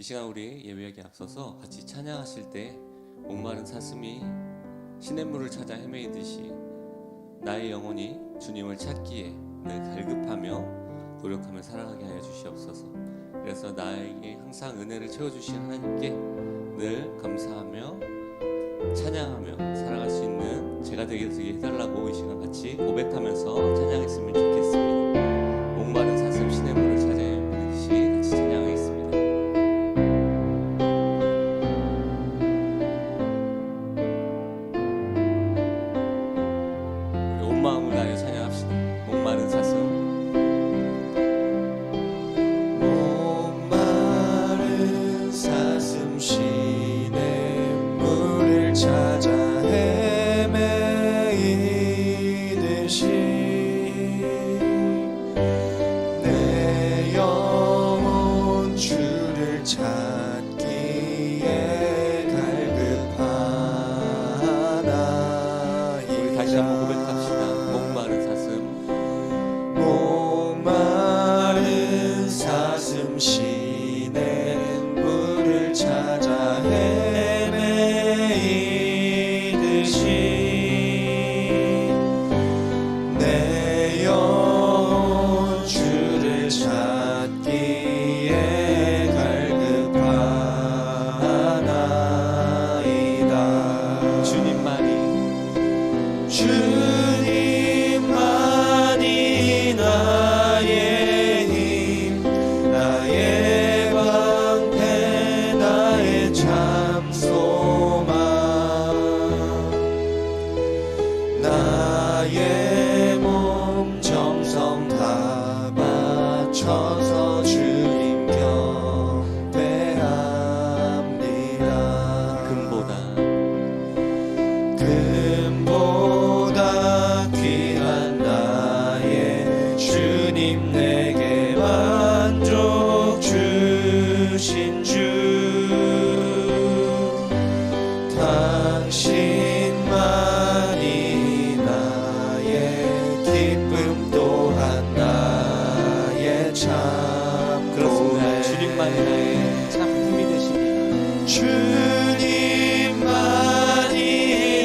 이 시간 우리 예배하기에 앞서서 같이 찬양하실 때 목마른 사슴이 시냇물을 찾아 헤매이듯이 나의 영혼이 주님을 찾기에 늘 갈급하며 노력하며 살아가게 하여 주시옵소서. 그래서 나에게 항상 은혜를 채워주신 하나님께 늘 감사하며 찬양하며 살아갈 수 있는 제가 되게 해달라고 이 시간 같이 고백하면서 찬양했으면 좋겠습니다. 목마른 사슴 시냇물을 찾아 헤매이듯이 같이 찬양하겠습니다. 우리 온 마음을 다하여 찬양합시다. 목마른 사슴. 시냇물을 찾아 헤매이듯이 내 영혼 주를 찾기에 갈급하나이다. 우리 다시 한번 고백합시다. 목마른 사슴 시냇물을 찾아 헤매이듯이 내 영혼 주를 찾기에 갈급하나이다. 주님만이 나의 힘, 나의 방패, 나의 참 소망, 나의 몸 정성 다 바쳐서 주님 경배합니다. 금보다 귀한 나의 주님, 내게 만족 주신 주, 당신만이 나의 기쁨 또한 나의 참 그렇습니다. 주님만이 나의 참 힘이 되십니다. 주님만이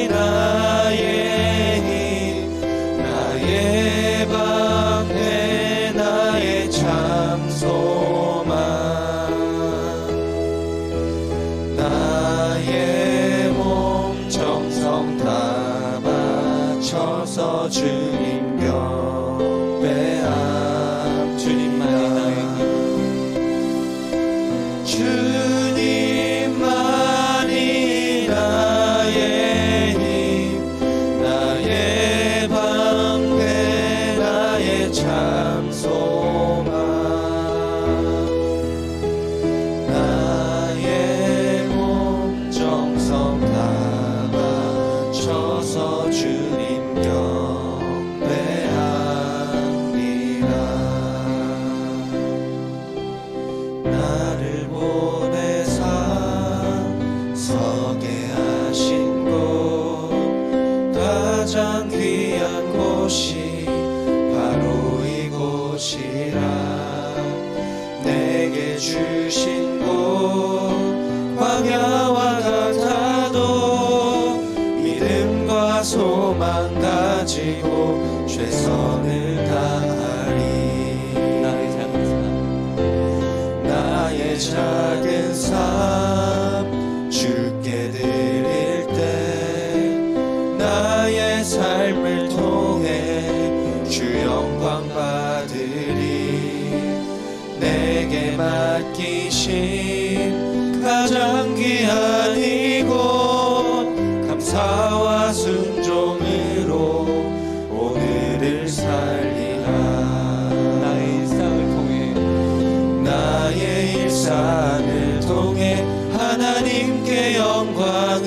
나의 힘, 나의 방패, 나의 참 소망, 나의 몸 정성 다 바쳐서 주님 경배함. 주님만이 나의 힘. 주님만이 나의 힘, 나의 방패, 나의 참 소망, 나의 몸 정성 다 바쳐서 주님 경배합니다. 나를 보내사 서게 하신 곳, 가장 귀한 곳이 바로 이곳이라. 내게 주신 곳 광야와 같아도 믿음과 소망 가지고 최선을 다하리. 나의 작은 삶 주께 드릴 때 나의 삶을 통해 주 영광 받으리. 내게 맡기신 가장 귀한 이곳, 감사와 순종으로 오늘을 살리라. 나의 일상을 통해 하나님께 영광을,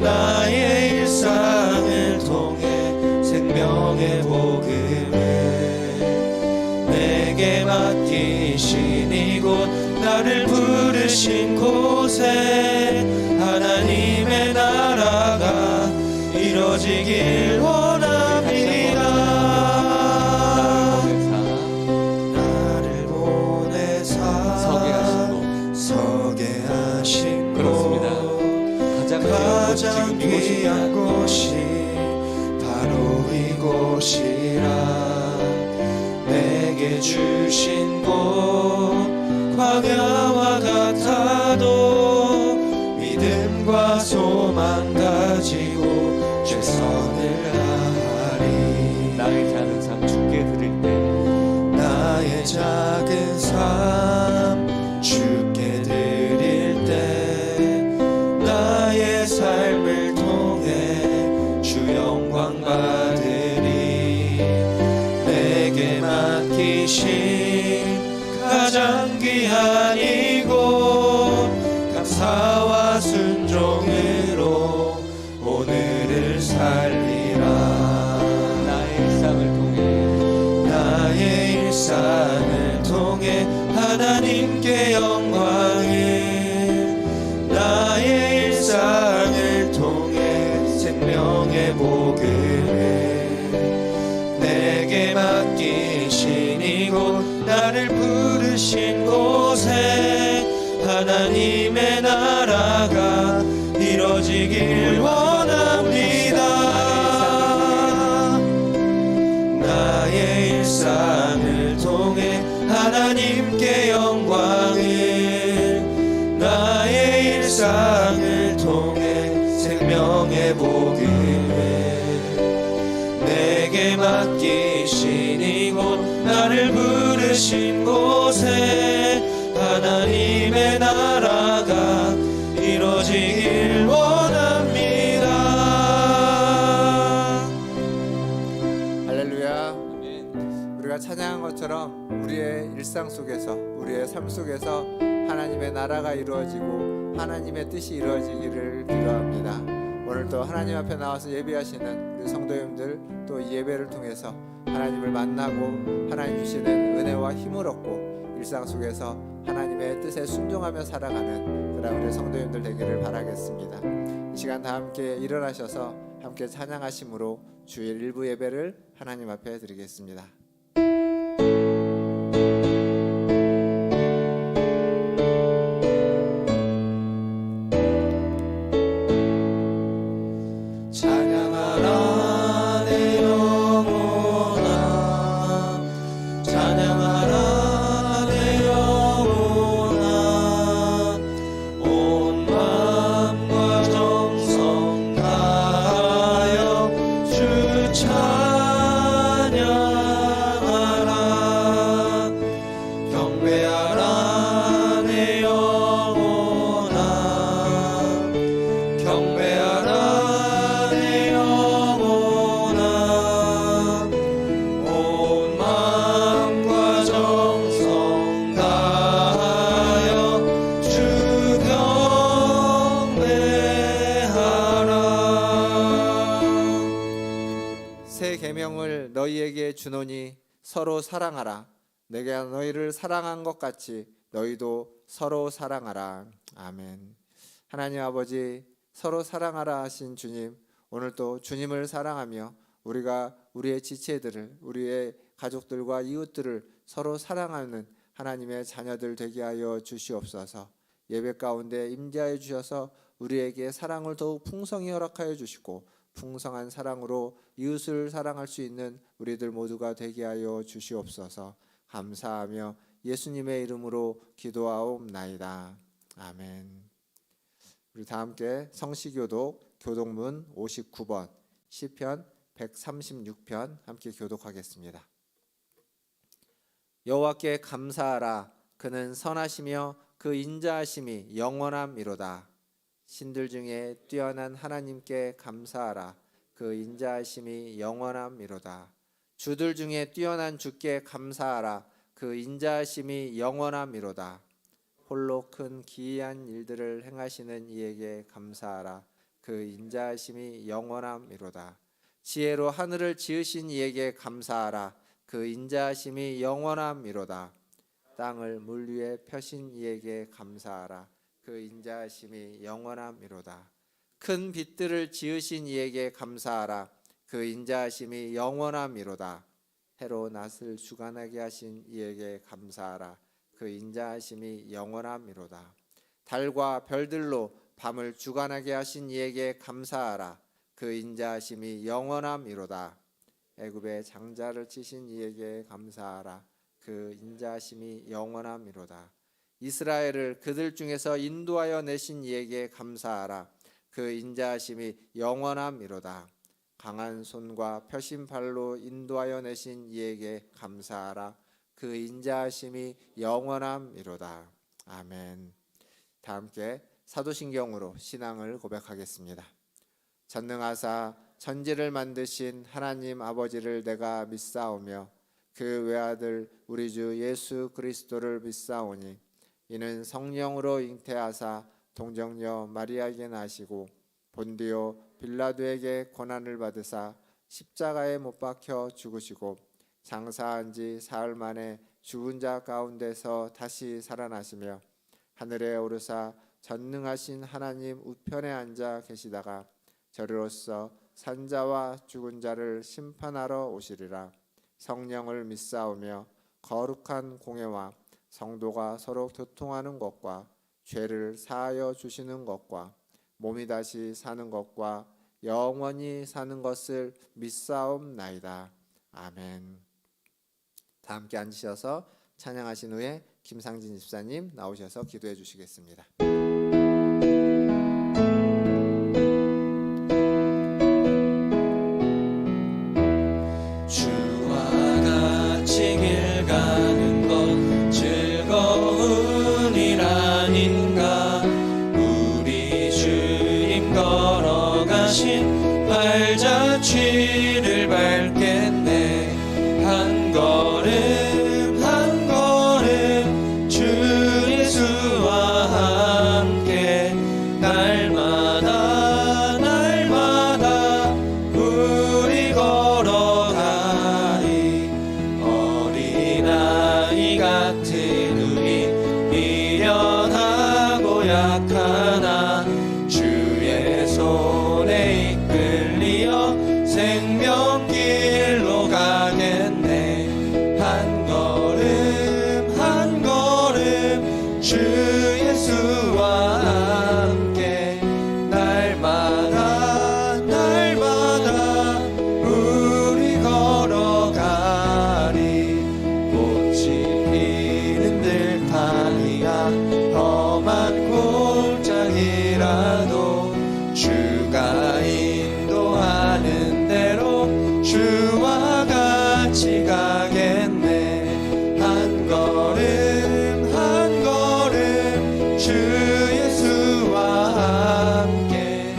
나의 일상을 통해 생명의 복음을, 내게 맡기신 이곳, 나를 부르신 곳에 하나님의 나라가 이루어지길 원합니다. 나를 보내사 서게 하신 곳 가장 귀한 곳이 바로 이곳이라. 내게 주신 곳 광야와 같아도 믿음과 소망 가지고 최선을 다하리. 나의 작은 삶 주께 드릴 때 나의 작은 삶 주께 드릴 때 나의 삶을 통해 주 영광 받으리. 내게 맡기신 가장 귀한 이곳 감사와 순종으로 오늘을 살리라. 나의 일상을 통해 나의 일상을 통해 하나님께 영광을. 나의 일상을 통해 생명의 복음을. 내게 맡기신 이곳 나를 부르신 곳에 하나님의 나라가 이루어지길 원합니다. 나의 일상을 통해 하나님께 영광을. 나의 일상을 통해 생명의 복음을. 내게 맡기신 이곳 나를 부르신 곳에 하나님의 나라가 이루어지길 원합니다. 할렐루야. 아멘. 우리가 찬양한 것처럼 우리의 일상 속에서, 우리의 삶 속에서 하나님의 나라가 이루어지고 하나님의 뜻이 이루어지기를 기도합니다. 오늘도 하나님 앞에 나와서 예배하시는 우리 성도님들, 또 이 예배를 통해서 하나님을 만나고 하나님 주시는 은혜와 힘을 얻고 일상 속에서 하나님의 뜻에 순종하며 살아가는 그런 우리 성도님들 되기를 바라겠습니다. 이 시간 다 함께 일어나셔서 함께 찬양하심으로 주일 일부 예배를 하나님 앞에 드리겠습니다. 찬양하라 내 영혼아. 찬양하라 내 영혼아. 온 마음과 정성 다하여 주 찬양하라. 경배하라 내 영혼아. 경배하라 내 영혼아. 온 마음과 정성 다하여 주 경배하라. 새 계명을 너희에게 주노니 서로 사랑하라. 내가 너희를 사랑한 것 같이 너희도 서로 사랑하라. 아멘. 하나님 아버지, 서로 사랑하라 하신 주님, 오늘 또 주님을 사랑하며 우리가 우리의 지체들을, 우리의 가족들과 이웃들을 서로 사랑하는 하나님의 자녀들 되게 하여 주시옵소서. 예배 가운데 임재하여 주셔서 우리에게 사랑을 더욱 풍성히 허락하여 주시고 풍성한 사랑으로 이웃을 사랑할 수 있는 우리들 모두가 되게 하여 주시옵소서. 감사하며 예수님의 이름으로 기도하옵나이다. 아멘. 우리 다 함께 성시교독 교독문 59번 시편 136편 함께 교독하겠습니다. 여호와께 감사하라. 그는 선하시며 그 인자하심이 영원함이로다. 신들 중에 뛰어난 하나님께 감사하라. 그 인자하심이 영원함이로다. 주들 중에 뛰어난 주께 감사하라. 그 인자하심이 영원함이로다. 홀로 큰 기이한 일들을 행하시는 이에게 감사하라. 그 인자하심이 영원함이로다. 지혜로 하늘을 지으신 이에게 감사하라. 그 인자하심이 영원함이로다. 땅을 물 위에 펴신 이에게 감사하라. 그 인자하심이 영원함이로다. 큰 빛들을 지으신 이에게 감사하라. 그 인자하심이 영원함이로다. 해로 낯을 주관하게 하신 이에게 감사하라. 그 인자하심이 영원함이로다. 달과 별들로 밤을 주관하게 하신 이에게 감사하라. 그 인자하심이 영원함이로다. 애굽의 장자를 치신 이에게 감사하라. 그 인자하심이 영원함이로다. 이스라엘을 그들 중에서 인도하여 내신 이에게 감사하라. 그 인자하심이 영원함이로다. 강한 손과 펴신 발로 인도하여 내신 이에게 감사하라. 그 인자하심이 영원함이로다. 아멘. 다 함께 사도신경으로 신앙을 고백하겠습니다. 전능하사 천지를 만드신 하나님 아버지를 내가 믿사오며 그 외아들 우리 주 예수 그리스도를 믿사오니 이는 성령으로 잉태하사 동정녀 마리아에게 나시고 본디오 빌라도에게 고난을 받으사 십자가에 못 박혀 죽으시고 장사한 지 사흘 만에 죽은 자 가운데서 다시 살아나시며 하늘에 오르사 전능하신 하나님 우편에 앉아 계시다가 저리로서 산자와 죽은 자를 심판하러 오시리라. 성령을 믿사오며 거룩한 공회와 성도가 서로 교통하는 것과 죄를 사하여 주시는 것과 몸이 다시 사는 것과 영원히 사는 것을 믿사옵나이다. 아멘. 다 함께 앉으셔서 찬양하신 후에 김상진 집사님 나오셔서 기도해 주시겠습니다. 주와 같이 길 가는 것 즐거운 일 아닌가. 우리 주님 걸어가신 발자취를 밟겠네. 한 걸음 한 걸음 주 예수와 함께 날마다 날마다 우리 걸어가리. 어린아이 같은 우리 미련하고 약하나 주의 손에 이끌리어 생명길로 가겠네. 한 걸음 한 걸음 주 예수와 함께 날마다 날마다 우리 걸어가리. 꽃이 피는 들판이야 험한 골짜기라도 주가 인도하는 대로 주와 같이 가겠네. 한 걸음 한 걸음 주 예수와 함께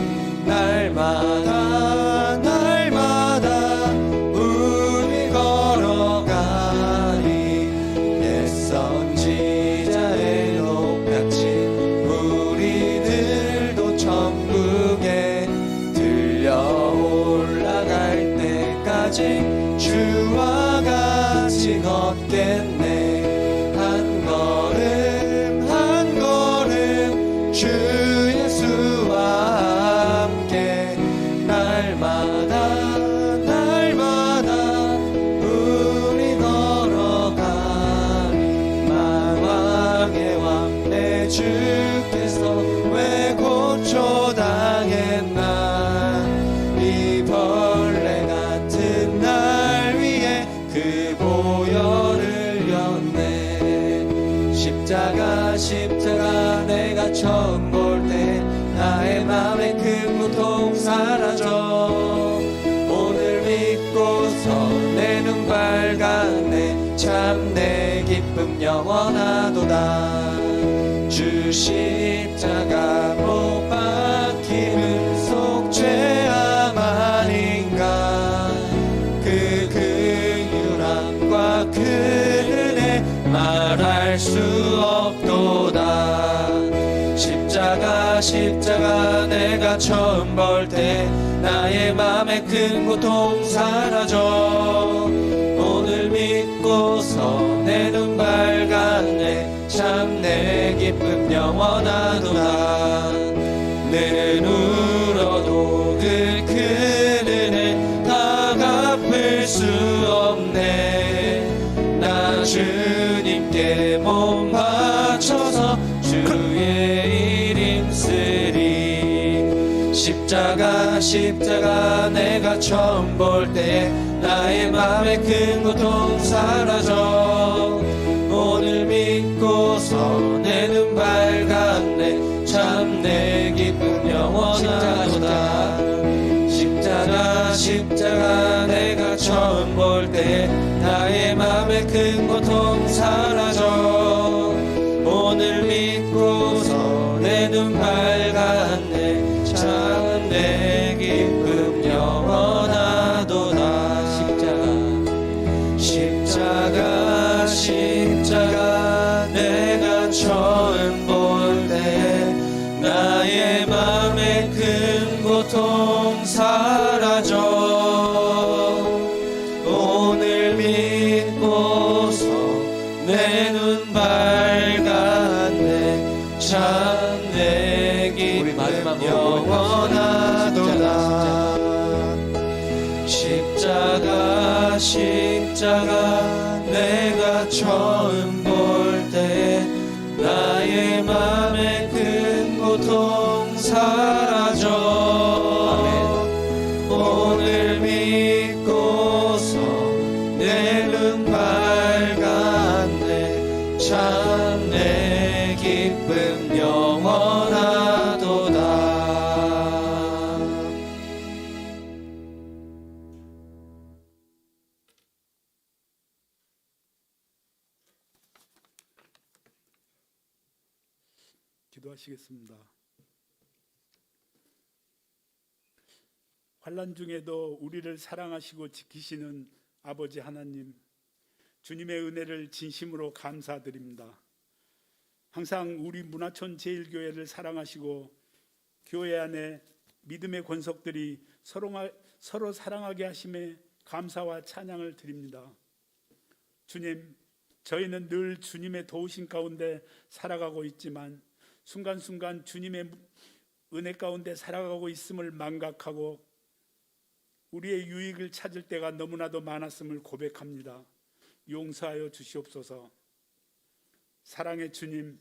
날마다 날마다 우리 걸어가리. 옛 선지자의 높같이 우리들도 천국에 들려 올라갈 때까지 주와 같이 걷겠네. 한 걸음 한 걸음 주 예수와 함께 날마다 날마다 우리 걸어가리. 만왕의 왕 내 주께서 왜 고초당했나. 이 벌레 같은 날 위에 그 보혈을 흘렸네. 십자가 십자가 내가 처음 볼 때 나의 맘에 큰 고통 사라져. 오늘 믿고서 내 눈 밝았네. 참 내 기쁨 영원하도다. 주 십자가 못 박힘은 속죄함 아닌가. 그 긍휼함과 그 은혜 말할 수 없도다. 십자가 십자가 내가 처음 볼 때 나의 맘에 큰 고통 사라져. 오늘 믿고서 내 눈 밝았네. 참 내 기쁨 영원하도다. 내 눈으로도 그 큰 은혜 다 갚을 수 없네. 나 주님께 몸 바쳐서 주의 십자가 십자가 내가 처음 볼 때 나의 맘에 큰 고통 사라져 오늘 믿고서 내 눈 밝았네 참 내 기쁨 영원하도다 십자가 십자가 내가 처음 볼 때 나의 맘에 큰 고통 사라져 오늘 믿고서 내 눈 밝았네 참 내 기쁨 영원하도다 십자가 십자가 내가 처음 볼 때 나의 맘에 큰 고통 사라져 오늘 믿고서 내 눈 밝았네 참 내 기쁨 영원하도다 십자가 십자가 내가 처음 볼 때 나의 맘에 큰 고통 사라져 오늘 믿고서 내 눈 밝았네 참 내 기쁨 영원하도다 기도하시겠습니다. 환난 중에도 우리를 사랑하시고 지키시는 아버지 하나님, 주님의 은혜를 진심으로 감사드립니다. 항상 우리 문화촌 제1교회를 사랑하시고 교회 안에 믿음의 권속들이 서로 사랑하게 하심에 감사와 찬양을 드립니다. 주님, 저희는 늘 주님의 도우심 가운데 살아가고 있지만 순간순간 주님의 은혜 가운데 살아가고 있음을 망각하고 우리의 유익을 찾을 때가 너무나도 많았음을 고백합니다. 용서하여 주시옵소서. 사랑의 주님,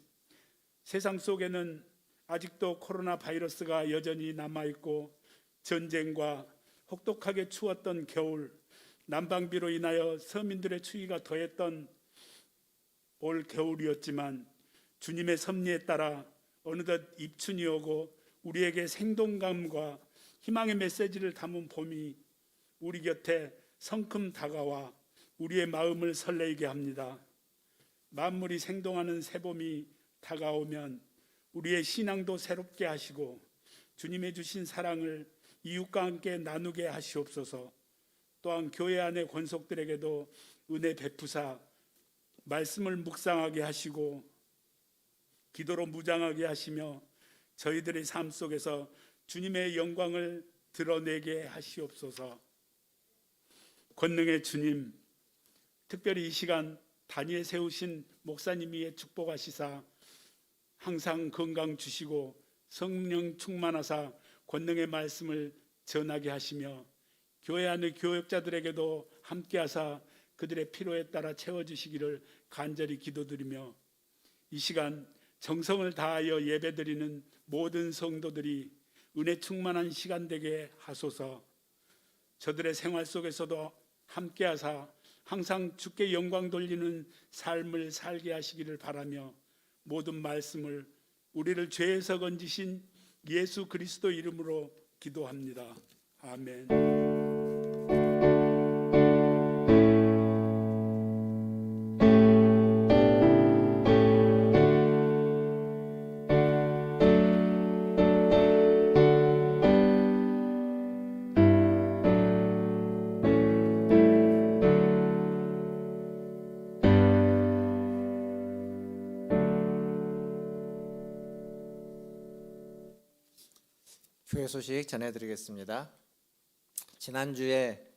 세상 속에는 아직도 코로나 바이러스가 여전히 남아있고 전쟁과 혹독하게 추웠던 겨울, 난방비로 인하여 서민들의 추위가 더했던 올 겨울이었지만 주님의 섭리에 따라 어느덧 입춘이 오고 우리에게 생동감과 희망의 메시지를 담은 봄이 우리 곁에 성큼 다가와 우리의 마음을 설레게 합니다. 만물이 생동하는 새봄이 다가오면 우리의 신앙도 새롭게 하시고 주님의 주신 사랑을 이웃과 함께 나누게 하시옵소서. 또한 교회 안의 권속들에게도 은혜 베푸사 말씀을 묵상하게 하시고 기도로 무장하게 하시며 저희들의 삶 속에서 주님의 영광을 드러내게 하시옵소서. 권능의 주님, 특별히 이 시간 단위에 세우신 목사님 위에 축복하시사 항상 건강 주시고 성령 충만하사 권능의 말씀을 전하게 하시며 교회 안의 교역자들에게도 함께하사 그들의 필요에 따라 채워주시기를 간절히 기도드리며 이 시간 정성을 다하여 예배드리는 모든 성도들이 은혜 충만한 시간 되게 하소서. 저들의 생활 속에서도 함께하사 항상 주께 영광 돌리는 삶을 살게 하시기를 바라며 모든 말씀을 우리를 죄에서 건지신 예수 그리스도 이름으로 기도합니다. 아멘. 교회 소식 전해드리겠습니다. 지난주에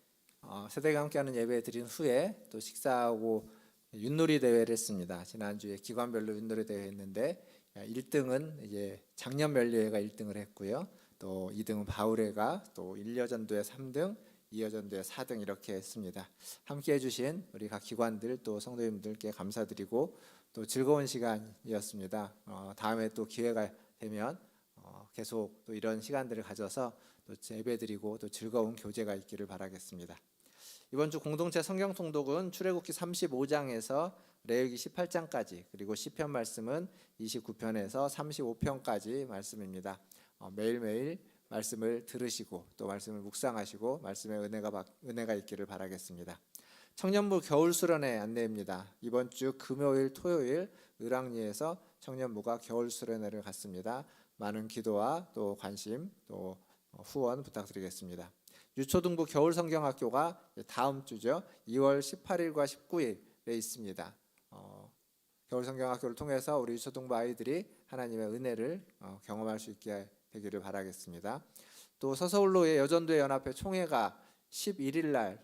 세대가 함께하는 예배 드린 후에 또 식사하고 윷놀이 대회를 했습니다. 지난주에 기관별로 윷놀이 대회 했는데 1등은 이제 작년 멸리회가 1등을 했고요. 또 2등은 바울회가 또 1여전도에 3등, 2여전도에 4등 이렇게 했습니다. 함께 해주신 우리 각 기관들 또 성도님들께 감사드리고 또 즐거운 시간이었습니다. 다음에 또 기회가 되면 계속 또 이런 시간들을 가져서 또 예배드리고 또 즐거운 교제가 있기를 바라겠습니다. 이번 주 공동체 성경 통독은 출애굽기 35장에서 레위기 18장까지, 그리고 시편 말씀은 29편에서 35편까지 말씀입니다. 매일매일 말씀을 들으시고 또 말씀을 묵상하시고 말씀의 은혜가 있기를 바라겠습니다. 청년부 겨울 수련회 안내입니다. 이번 주 금요일, 토요일 을왕리에서 청년부가 겨울 수련회를 갖습니다. 많은 기도와 또 관심 또 후원 부탁드리겠습니다. 유초등부 겨울 성경학교가 다음 주죠. 2월 18일과 19일에 있습니다. 겨울 성경학교를 통해서 우리 유초등부 아이들이 하나님의 은혜를 경험할 수 있게 되기를 바라겠습니다. 또 서서울로의 여전도의 연합회 총회가 11일 날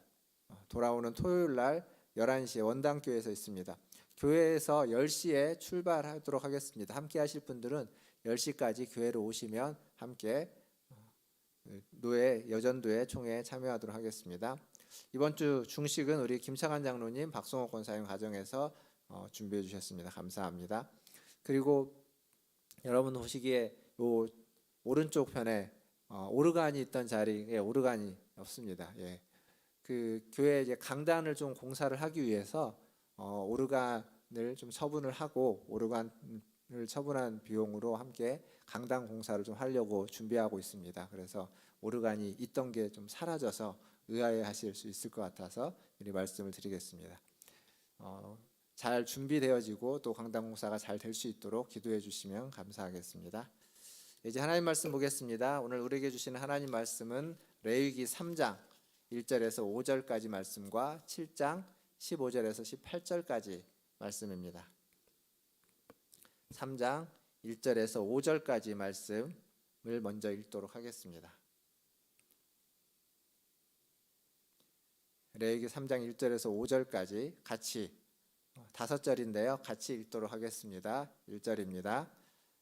돌아오는 토요일 날 11시에 원당교회에서 있습니다. 교회에서 10시에 출발하도록 하겠습니다. 함께 하실 분들은 10시까지 교회로 오시면 함께 여전도의 총회에 참여하도록 하겠습니다. 이번 주 중식은 우리 김창환 장로님, 박성호 권사님 가정에서 준비해 주셨습니다. 감사합니다. 그리고 여러분 보시기에 요 오른쪽 편에 오르간이 있던 자리에 오르간이 없습니다. 예. 그 교회 이제 강단을 좀 공사를 하기 위해서 오르간을 좀 처분을 하고 오르간을 처분한 비용으로 함께 강당 공사를 좀 하려고 준비하고 있습니다. 그래서 오르간이 있던 게 좀 사라져서 의아해하실 수 있을 것 같아서 미리 말씀을 드리겠습니다. 잘 준비되어지고 또 강당 공사가 잘 될 수 있도록 기도해 주시면 감사하겠습니다. 이제 하나님 말씀 보겠습니다. 오늘 우리에게 주시는 하나님 말씀은 레위기 3장 1절에서 5절까지 말씀과 7장 15절에서 18절까지 말씀입니다. 3장 1절에서 5절까지 말씀을 먼저 읽도록 하겠습니다. 레위기 3장 1절에서 5절까지 같이 5절인데요. 같이 읽도록 하겠습니다. 1절입니다.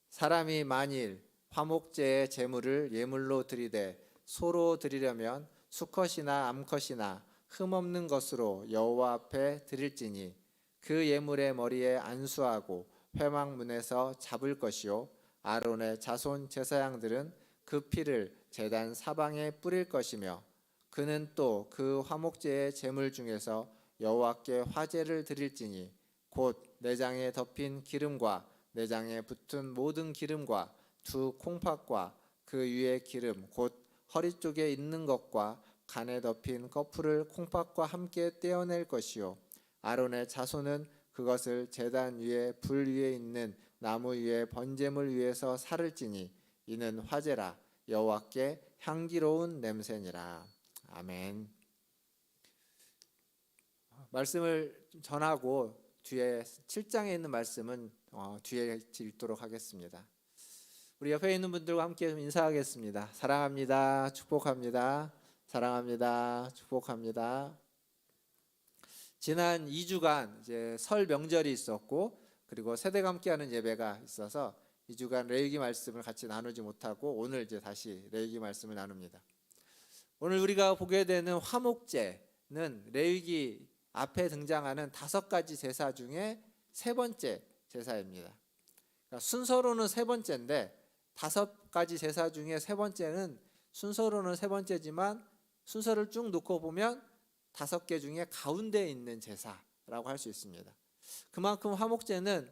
사람이 만일 화목제의 제물을 예물로 드리되 소로 드리려면 수컷이나 암컷이나 흠없는 것으로 여호와 앞에 드릴지니 그 예물의 머리에 안수하고 회막문에서 잡을 것이요 아론의 자손 제사장들은 그 피를 제단 사방에 뿌릴 것이며 그는 또 그 화목제의 제물 중에서 여호와께 화제를 드릴지니 곧 내장에 덮인 기름과 내장에 붙은 모든 기름과 두 콩팥과 그 위의 기름 곧 허리 쪽에 있는 것과 간에 덮인 거풀을 콩팥과 함께 떼어낼 것이요 아론의 자손은 그것을 제단 위에 불 위에 있는 나무 위에 번제물 위에서 살을지니 이는 화제라 여호와께 향기로운 냄새니라. 아멘. 말씀을 전하고 뒤에 7장에 있는 말씀은 뒤에 읽도록 하겠습니다. 우리 옆에 있는 분들과 함께 좀 인사하겠습니다. 사랑합니다. 축복합니다. 사랑합니다. 축복합니다. 지난 2주간 이제 설 명절이 있었고 그리고 세대가 함께하는 예배가 있어서 2주간 레위기 말씀을 같이 나누지 못하고 오늘 이제 다시 레위기 말씀을 나눕니다. 오늘 우리가 보게 되는 화목제는 레위기 앞에 등장하는 5가지 제사 중에 3번째 제사입니다. 그러니까 순서로는 3번째인데 5가지 제사 중에 3번째는 순서로는 3번째지만 순서를 쭉 놓고 보면 5개 중에 가운데에 있는 제사라고 할 수 있습니다. 그만큼 화목제는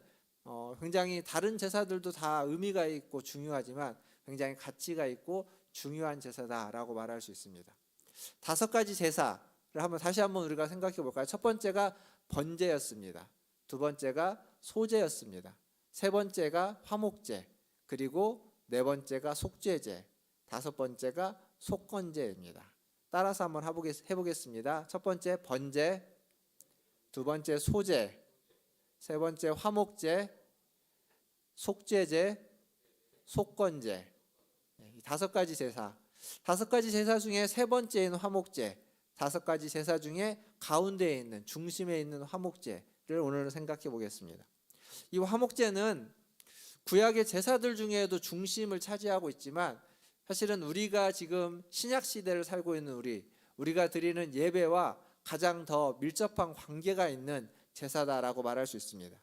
굉장히 다른 제사들도 다 의미가 있고 중요하지만 굉장히 가치가 있고 중요한 제사다라고 말할 수 있습니다. 5가지 제사를 다시 한번 우리가 생각해 볼까요? 첫 번째가 번제였습니다. 두 번째가 소제였습니다. 세 번째가 화목제, 그리고 네 번째가 속죄제, 5번째가 속건제입니다. 따라서 한번 해보겠습니다. 첫 번째 번제, 두 번째 소제, 세 번째 화목제, 속죄제, 속건제. 이 5가지 제사. 5가지 제사 중에 3번째인 화목제, 5가지 제사 중에 가운데에 있는 중심에 있는 화목제를 오늘 생각해 보겠습니다. 이 화목제는 구약의 제사들 중에도 중심을 차지하고 있지만 사실은 우리가 지금 신약 시대를 살고 있는 우리가 드리는 예배와 가장 더 밀접한 관계가 있는 제사다라고 말할 수 있습니다.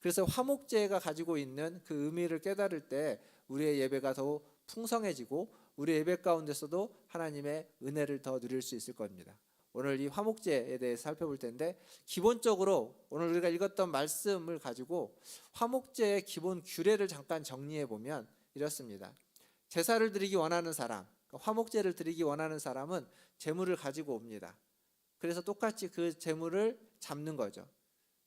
그래서 화목제가 가지고 있는 그 의미를 깨달을 때 우리의 예배가 더 풍성해지고 우리 예배 가운데서도 하나님의 은혜를 더 누릴 수 있을 겁니다. 오늘 이 화목제에 대해서 살펴볼 텐데, 기본적으로 오늘 우리가 읽었던 말씀을 가지고 화목제의 기본 규례를 잠깐 정리해 보면 이렇습니다. 제사를 드리기 원하는 사람, 화목제를 드리기 원하는 사람은 제물을 가지고 옵니다. 그래서 똑같이 그 제물을 잡는 거죠.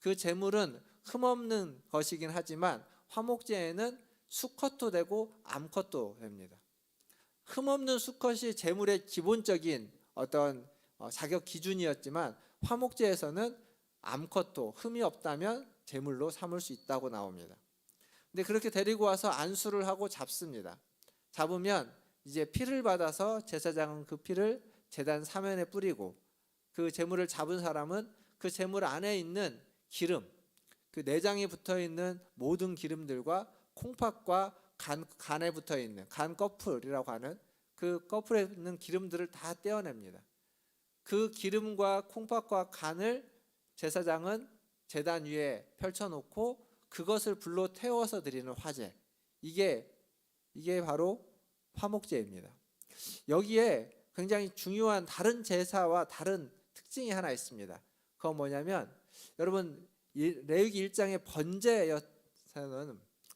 그 제물은 흠없는 것이긴 하지만 화목제에는 수컷도 되고 암컷도 됩니다. 흠없는 수컷이 제물의 기본적인 어떤 자격 기준이었지만 화목제에서는 암컷도 흠이 없다면 제물로 삼을 수 있다고 나옵니다. 근데 그렇게 데리고 와서 안수를 하고 잡습니다. 잡으면 이제 피를 받아서 제사장은 그 피를 제단 사면에 뿌리고, 그 제물을 잡은 사람은 그 제물 안에 있는 기름, 그 내장이 붙어 있는 모든 기름들과 콩팥과 간에 붙어 있는 간 꺼풀이라고 하는 그 꺼풀에 있는 기름들을 다 떼어냅니다. 그 기름과 콩팥과 간을 제사장은 제단 위에 펼쳐놓고 그것을 불로 태워서 드리는 화제, 이게 바로 화목제입니다. 여기에 굉장히 중요한 다른 제사와 다른 특징이 하나 있습니다. 그건 뭐냐면, 여러분 레위기 1장의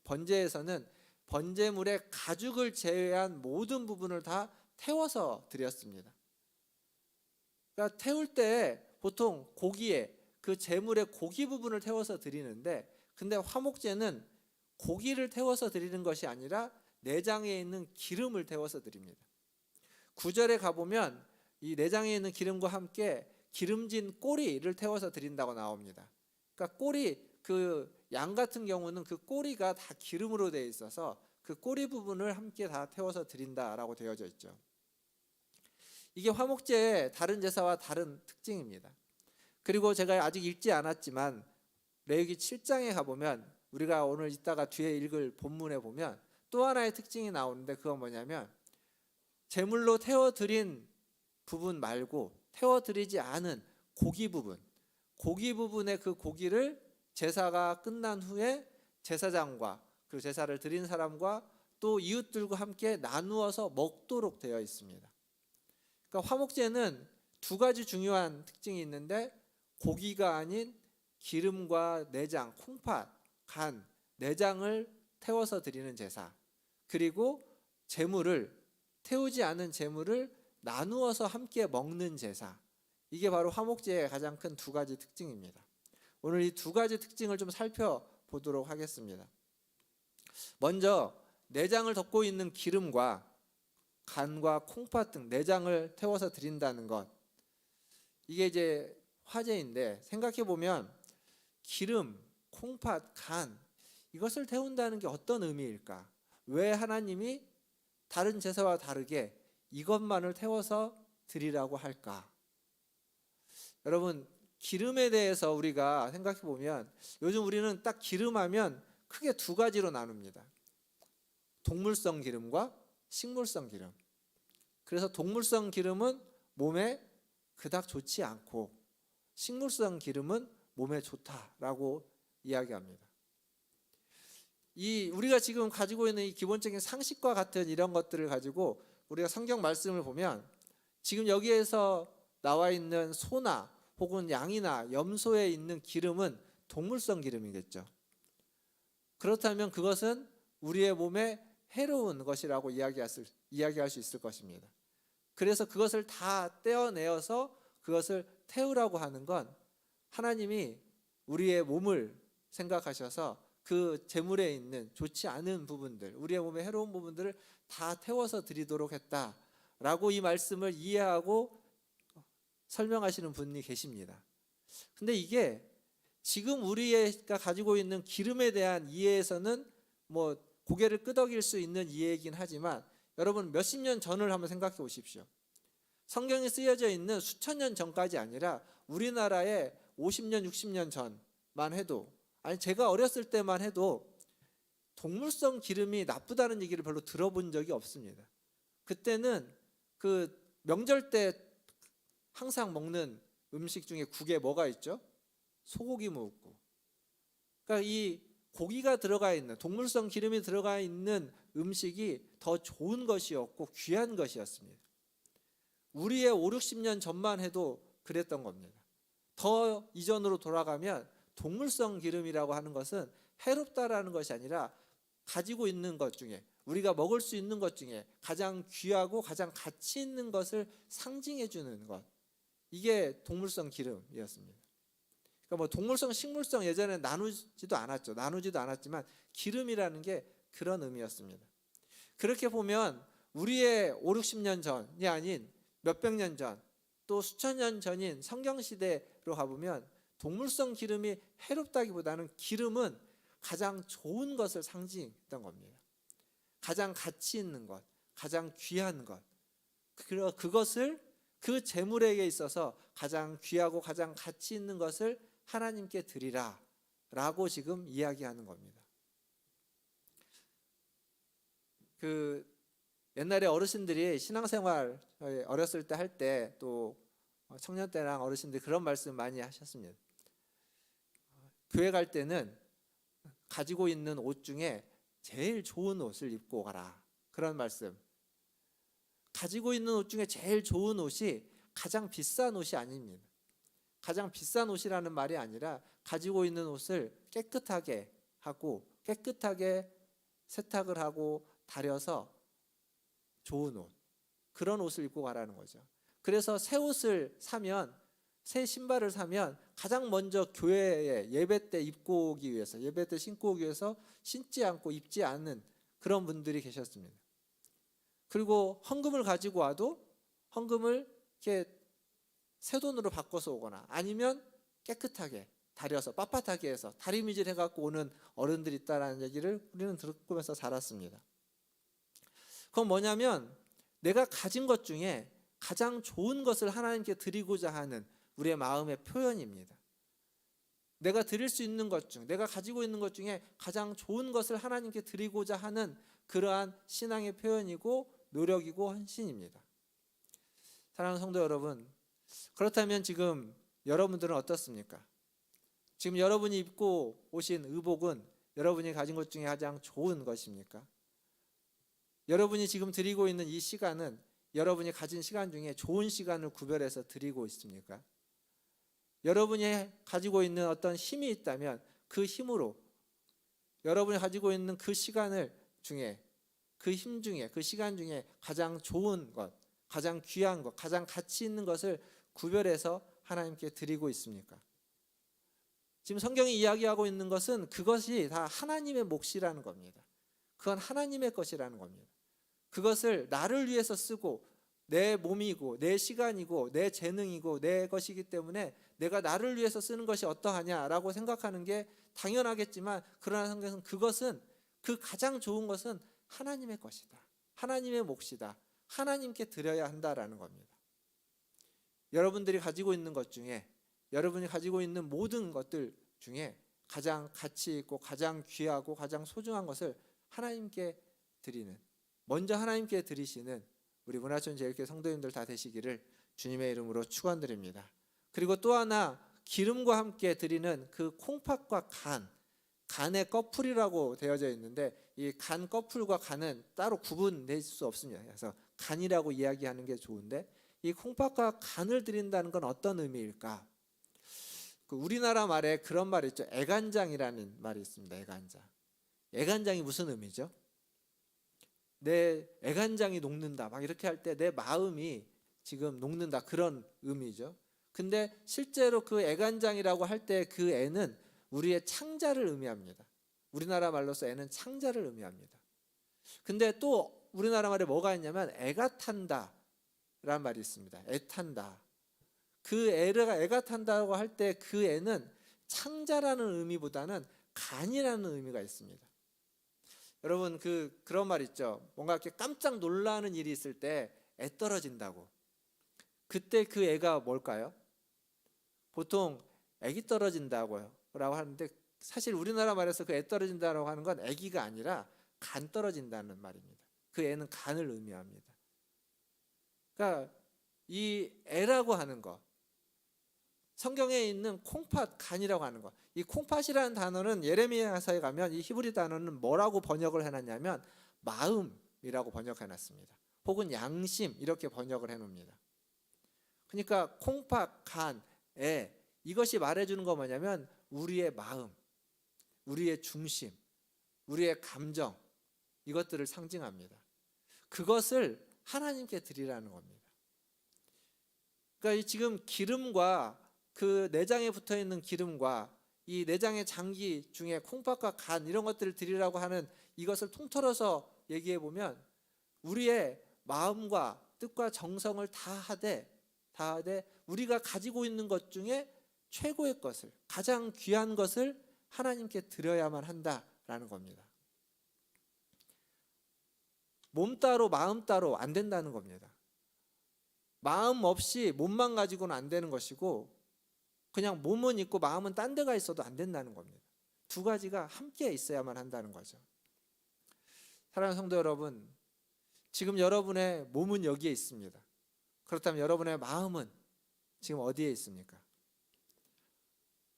번제에서는 번제물의 가죽을 제외한 모든 부분을 다 태워서 드렸습니다. 그러니까 태울 때 보통 고기에 그 제물의 고기 부분을 태워서 드리는데, 근데 화목제는 고기를 태워서 드리는 것이 아니라 내장에 있는 기름을 태워서 드립니다. 9절에 가보면 이 내장에 있는 기름과 함께 기름진 꼬리를 태워서 드린다고 나옵니다. 그러니까 꼬리, 그 양 같은 경우는 그 꼬리가 다 기름으로 되어 있어서 그 꼬리 부분을 함께 다 태워서 드린다라고 되어져 있죠. 이게 화목제의 다른 제사와 다른 특징입니다. 그리고 제가 아직 읽지 않았지만 레위기 7장에 가보면, 우리가 오늘 이따가 뒤에 읽을 본문에 보면 또 하나의 특징이 나오는데, 그건 뭐냐면 제물로 태워드린 부분 말고 태워드리지 않은 고기 부분의 그 고기를 제사가 끝난 후에 제사장과 그리고 제사를 드린 사람과 또 이웃들과 함께 나누어서 먹도록 되어 있습니다. 그러니까 화목제는 두 가지 중요한 특징이 있는데, 고기가 아닌 기름과 내장, 콩팥, 간, 내장을 태워서 드리는 제사, 그리고 제물을 태우지 않은 제물을 나누어서 함께 먹는 제사, 이게 바로 화목제의 가장 큰 두 가지 특징입니다. 오늘 이 두 가지 특징을 좀 살펴보도록 하겠습니다. 먼저 내장을 덮고 있는 기름과 간과 콩팥 등 내장을 태워서 드린다는 것, 이게 이제 화제인데, 생각해 보면 기름, 콩팥, 간, 이것을 태운다는 게 어떤 의미일까? 왜 하나님이 다른 제사와 다르게 이것만을 태워서 드리라고 할까? 여러분, 기름에 대해서 우리가 생각해 보면 요즘 우리는 딱 기름하면 크게 두 가지로 나눕니다. 동물성 기름과 식물성 기름. 그래서 동물성 기름은 몸에 그닥 좋지 않고 식물성 기름은 몸에 좋다라고 이야기합니다. 우리가 지금 가지고 있는 이 기본적인 상식과 같은 이런 것들을 가지고 우리가 성경 말씀을 보면, 지금 여기에서 나와 있는 소나 혹은 양이나 염소에 있는 기름은 동물성 기름이겠죠. 그렇다면 그것은 우리의 몸에 해로운 것이라고 이야기할 수 있을 것입니다. 그래서 그것을 다 떼어내어서 그것을 태우라고 하는 건, 하나님이 우리의 몸을 생각하셔서 그 제물에 있는 좋지 않은 부분들, 우리의 몸에 해로운 부분들을 다 태워서 드리도록 했다라고 이 말씀을 이해하고 설명하시는 분이 계십니다. 근데 이게 지금 우리가 가지고 있는 기름에 대한 이해에서는 뭐 고개를 끄덕일 수 있는 이해이긴 하지만, 여러분 몇십 년 전을 한번 생각해 보십시오. 성경에 쓰여져 있는 수천 년 전까지 아니라 우리나라의 50년, 60년 전만 해도, 아니 제가 어렸을 때만 해도 동물성 기름이 나쁘다는 얘기를 별로 들어본 적이 없습니다. 그때는 그 명절 때 항상 먹는 음식 중에 국에 뭐가 있죠? 소고기 묵고. 그러니까 이 고기가 들어가 있는, 동물성 기름이 들어가 있는 음식이 더 좋은 것이었고 귀한 것이었습니다. 우리의 5, 60년 전만 해도 그랬던 겁니다. 더 이전으로 돌아가면 동물성 기름이라고 하는 것은 해롭다라는 것이 아니라 가지고 있는 것 중에, 우리가 먹을 수 있는 것 중에 가장 귀하고 가장 가치 있는 것을 상징해 주는 것, 이게 동물성 기름이었습니다. 그러니까 뭐 동물성, 식물성 예전에 나누지도 않았지만 기름이라는 게 그런 의미였습니다. 그렇게 보면 우리의 5, 60년 전이 아닌 몇백 년 전, 또 수천 년 전인 성경시대로 가보면 동물성 기름이 해롭다기보다는 기름은 가장 좋은 것을 상징했던 겁니다. 가장 가치 있는 것, 가장 귀한 것, 그것을, 그 재물에게 있어서 가장 귀하고 가장 가치 있는 것을 하나님께 드리라 라고 지금 이야기하는 겁니다. 그 옛날에 어르신들이 신앙생활 어렸을 때 할 때, 또 청년 때랑 어르신들이 그런 말씀 많이 하셨습니다. 교회 갈 때는 가지고 있는 옷 중에 제일 좋은 옷을 입고 가라, 그런 말씀. 가지고 있는 옷 중에 제일 좋은 옷이 가장 비싼 옷이 아닙니다. 가장 비싼 옷이라는 말이 아니라 가지고 있는 옷을 깨끗하게 하고 깨끗하게 세탁을 하고 다려서 좋은 옷, 그런 옷을 입고 가라는 거죠. 그래서 새 옷을 사면, 새 신발을 사면 가장 먼저 교회에 예배 때 입고 오기 위해서, 예배 때 신고 오기 위해서 신지 않고 입지 않는 그런 분들이 계셨습니다. 그리고 헌금을 가지고 와도 헌금을 이렇게 새 돈으로 바꿔서 오거나 아니면 깨끗하게 다려서 빳빳하게 해서 다리미질 해갖고 오는 어른들이 있다라는 얘기를 우리는 들으면서 자랐습니다. 그건 뭐냐면 내가 가진 것 중에 가장 좋은 것을 하나님께 드리고자 하는 우리의 마음의 표현입니다. 내가 드릴 수 있는 것 중, 내가 가지고 있는 것 중에 가장 좋은 것을 하나님께 드리고자 하는 그러한 신앙의 표현이고 노력이고 헌신입니다. 사랑하는 성도 여러분, 그렇다면 지금 여러분들은 어떻습니까? 지금 여러분이 입고 오신 의복은 여러분이 가진 것 중에 가장 좋은 것입니까? 여러분이 지금 드리고 있는 이 시간은 여러분이 가진 시간 중에 좋은 시간을 구별해서 드리고 있습니까? 여러분이 가지고 있는 어떤 힘이 있다면 그 힘으로, 여러분이 가지고 있는 그 시간을 중에, 그 힘 중에, 그 시간 중에 가장 좋은 것, 가장 귀한 것, 가장 가치 있는 것을 구별해서 하나님께 드리고 있습니까? 지금 성경이 이야기하고 있는 것은 그것이 다 하나님의 몫이라는 겁니다. 그건 하나님의 것이라는 겁니다. 그것을 나를 위해서 쓰고 내 몸이고 내 시간이고 내 재능이고 내 것이기 때문에 내가 나를 위해서 쓰는 것이 어떠하냐라고 생각하는 게 당연하겠지만, 그러나 성경은 그것은, 그 가장 좋은 것은 하나님의 것이다, 하나님의 몫이다, 하나님께 드려야 한다라는 겁니다. 여러분들이 가지고 있는 것 중에, 여러분이 가지고 있는 모든 것들 중에 가장 가치 있고 가장 귀하고 가장 소중한 것을 하나님께 드리는, 먼저 하나님께 드리시는 우리 문화촌 제일교회 성도님들 다 되시기를 주님의 이름으로 축원드립니다. 그리고 또 하나, 기름과 함께 드리는 그 콩팥과 간의 꺼풀이라고 되어져 있는데, 이 간 꺼풀과 간은 따로 구분될 수 없습니다. 그래서 간이라고 이야기하는 게 좋은데, 이 콩팥과 간을 드린다는 건 어떤 의미일까? 우리나라 말에 그런 말이 있죠. 애간장이라는 말이 있습니다. 애간장이 무슨 의미죠? 내 애간장이 녹는다, 막 이렇게 할 때 내 마음이 지금 녹는다, 그런 의미죠. 근데 실제로 그 애간장이라고 할 때 그 애는 우리의 창자를 의미합니다. 우리나라 말로서 애는 창자를 의미합니다. 근데 또 우리나라 말에 뭐가 있냐면 애가 탄다 라는 말이 있습니다. 애탄다. 그 애가 탄다고 할 때 그 애는 창자라는 의미보다는 간이라는 의미가 있습니다. 여러분, 그런 말 있죠. 뭔가 이렇게 깜짝 놀라는 일이 있을 때 애 떨어진다고. 그때 그 애가 뭘까요? 보통 애기 떨어진다고 라고 하는데, 사실 우리나라 말에서 그 애 떨어진다라고 하는 건 애기가 아니라 간 떨어진다는 말입니다. 그 애는 간을 의미합니다. 그러니까 이 애라고 하는 것, 성경에 있는 콩팥 간이라고 하는 거. 이 콩팥이라는 단어는 예레미야서에 가면 이 히브리 단어는 뭐라고 번역을 해놨냐면 마음이라고 번역해놨습니다. 혹은 양심 이렇게 번역을 해놓습니다. 그러니까 콩팥 간에 이것이 말해주는 거 뭐냐면 우리의 마음, 우리의 중심, 우리의 감정 이것들을 상징합니다. 그것을 하나님께 드리라는 겁니다. 그러니까 지금 기름과 그 내장에 붙어 있는 기름과 이 내장의 장기 중에 콩팥과 간 이런 것들을 드리라고 하는 이것을 통틀어서 얘기해 보면 우리의 마음과 뜻과 정성을 다하되 우리가 가지고 있는 것 중에 최고의 것을, 가장 귀한 것을 하나님께 드려야만 한다라는 겁니다. 몸 따로 마음 따로 안 된다는 겁니다. 마음 없이 몸만 가지고는 안 되는 것이고 그냥 몸은 있고 마음은 딴 데가 있어도 안 된다는 겁니다. 두 가지가 함께 있어야만 한다는 거죠. 사랑하는 성도 여러분, 지금 여러분의 몸은 여기에 있습니다. 그렇다면 여러분의 마음은 지금 어디에 있습니까?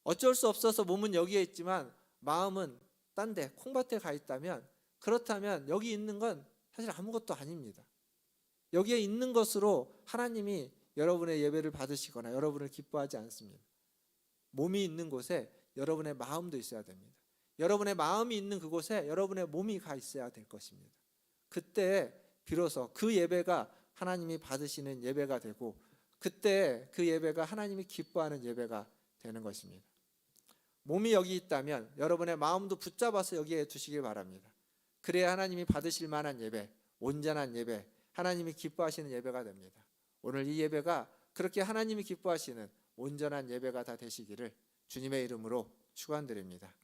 어쩔 수 없어서 몸은 여기에 있지만 마음은 딴 데, 콩밭에 가 있다면 그렇다면 여기 있는 건 사실 아무것도 아닙니다. 여기에 있는 것으로 하나님이 여러분의 예배를 받으시거나 여러분을 기뻐하지 않습니다. 몸이 있는 곳에 여러분의 마음도 있어야 됩니다. 여러분의 마음이 있는 그곳에 여러분의 몸이 가 있어야 될 것입니다. 그때 비로소 그 예배가 하나님이 받으시는 예배가 되고 그때 그 예배가 하나님이 기뻐하는 예배가 되는 것입니다. 몸이 여기 있다면 여러분의 마음도 붙잡아서 여기에 두시길 바랍니다. 그래야 하나님이 받으실 만한 예배, 온전한 예배, 하나님이 기뻐하시는 예배가 됩니다. 오늘 이 예배가 그렇게 하나님이 기뻐하시는 온전한 예배가 다 되시기를 주님의 이름으로 축원드립니다.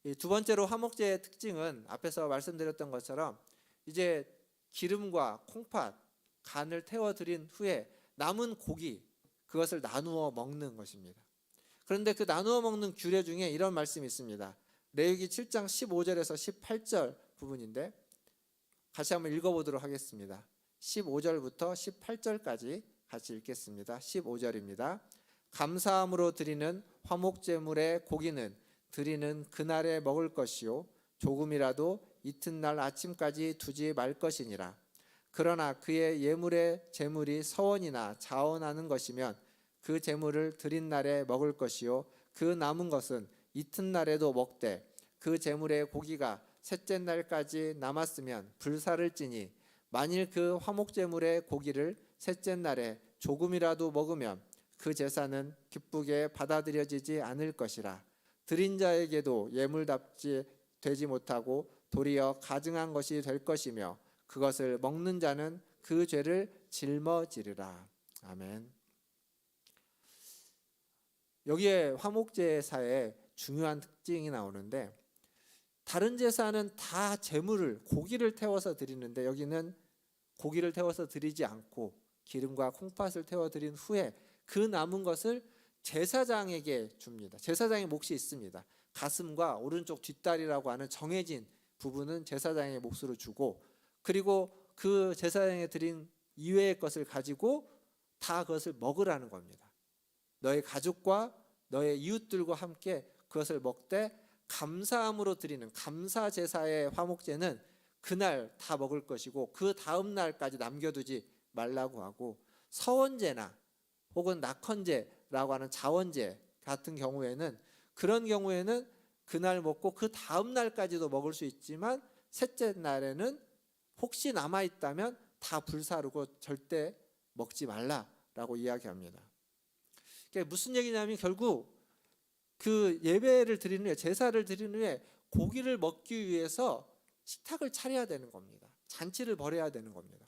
이 두 번째로 화목제의 특징은 앞에서 말씀드렸던 것처럼 이제 기름과 콩팥, 간을 태워드린 후에 남은 고기 그것을 나누어 먹는 것입니다. 그런데 그 나누어 먹는 규례 중에 이런 말씀이 있습니다. 레위기 7장 15절에서 18절 부분인데 같이 한번 읽어보도록 하겠습니다. 15절부터 18절까지 같이 읽겠습니다. 15절입니다. 감사함으로 드리는 화목제물의 고기는 드리는 그날에 먹을 것이요 조금이라도 이튿날 아침까지 두지 말 것이니라. 그러나 그의 예물의 제물이 서원이나 자원하는 것이면 그 제물을 드린 날에 먹을 것이요 그 남은 것은 이튿날에도 먹되 그 제물의 고기가 셋째 날까지 남았으면 불사를 찌니 만일 그 화목제물의 고기를 셋째 날에 조금이라도 먹으면 그 제사는 기쁘게 받아들여지지 않을 것이라. 드린 자에게도 예물답지 되지 못하고 도리어 가증한 것이 될 것이며 그것을 먹는 자는 그 죄를 짊어지리라. 아멘. 여기에 화목제사의 중요한 특징이 나오는데 다른 제사는 다 제물을 고기를 태워서 드리는데 여기는 고기를 태워서 드리지 않고 기름과 콩팥을 태워 드린 후에 그 남은 것을 제사장에게 줍니다. 제사장의 몫이 있습니다. 가슴과 오른쪽 뒷다리라고 하는 정해진 부분은 제사장의 몫으로 주고 그리고 그 제사장에 드린 이외의 것을 가지고 다 그것을 먹으라는 겁니다. 너의 가족과 너의 이웃들과 함께 그것을 먹되 감사함으로 드리는 감사 제사의 화목제는 그날 다 먹을 것이고 그 다음 날까지 남겨두지 말라고 하고 서원제나 혹은 낙헌제라고 하는 자원제 같은 경우에는 그런 경우에는 그날 먹고 그 다음 날까지도 먹을 수 있지만 셋째 날에는 혹시 남아있다면 다 불사르고 절대 먹지 말라라고 이야기합니다. 그게 무슨 얘기냐면 결국 그 예배를 드리는 후에 제사를 드리는 후에 고기를 먹기 위해서 식탁을 차려야 되는 겁니다. 잔치를 벌여야 되는 겁니다.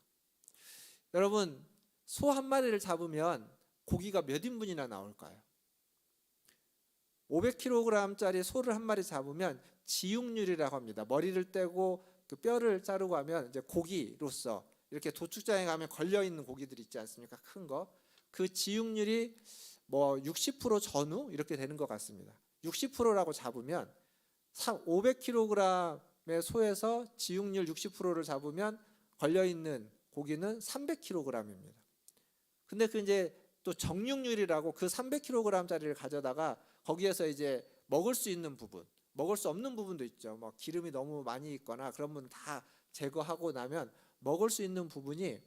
여러분 소 한 마리를 잡으면 고기가 몇 인분이나 나올까요? 500kg짜리 소를 한 마리 잡으면 지육률이라고 합니다. 머리를 떼고 그 뼈를 자르고 하면 이제 고기로서 이렇게 도축장에 가면 걸려 있는 고기들 있지 않습니까? 큰 거. 그 지육률이 뭐 60% 전후 이렇게 되는 것 같습니다. 60%라고 잡으면 500kg의 소에서 지육률 60%를 잡으면 걸려 있는 고기는 300kg입니다. 근데 그 이제 또 정육률이라고 그 300kg짜리를 가져다가 거기에서 이제 먹을 수 있는 부분, 먹을 수 없는 부분도 있죠. 뭐 기름이 너무 많이 있거나 그런 부분 다 제거하고 나면 먹을 수 있는 부분이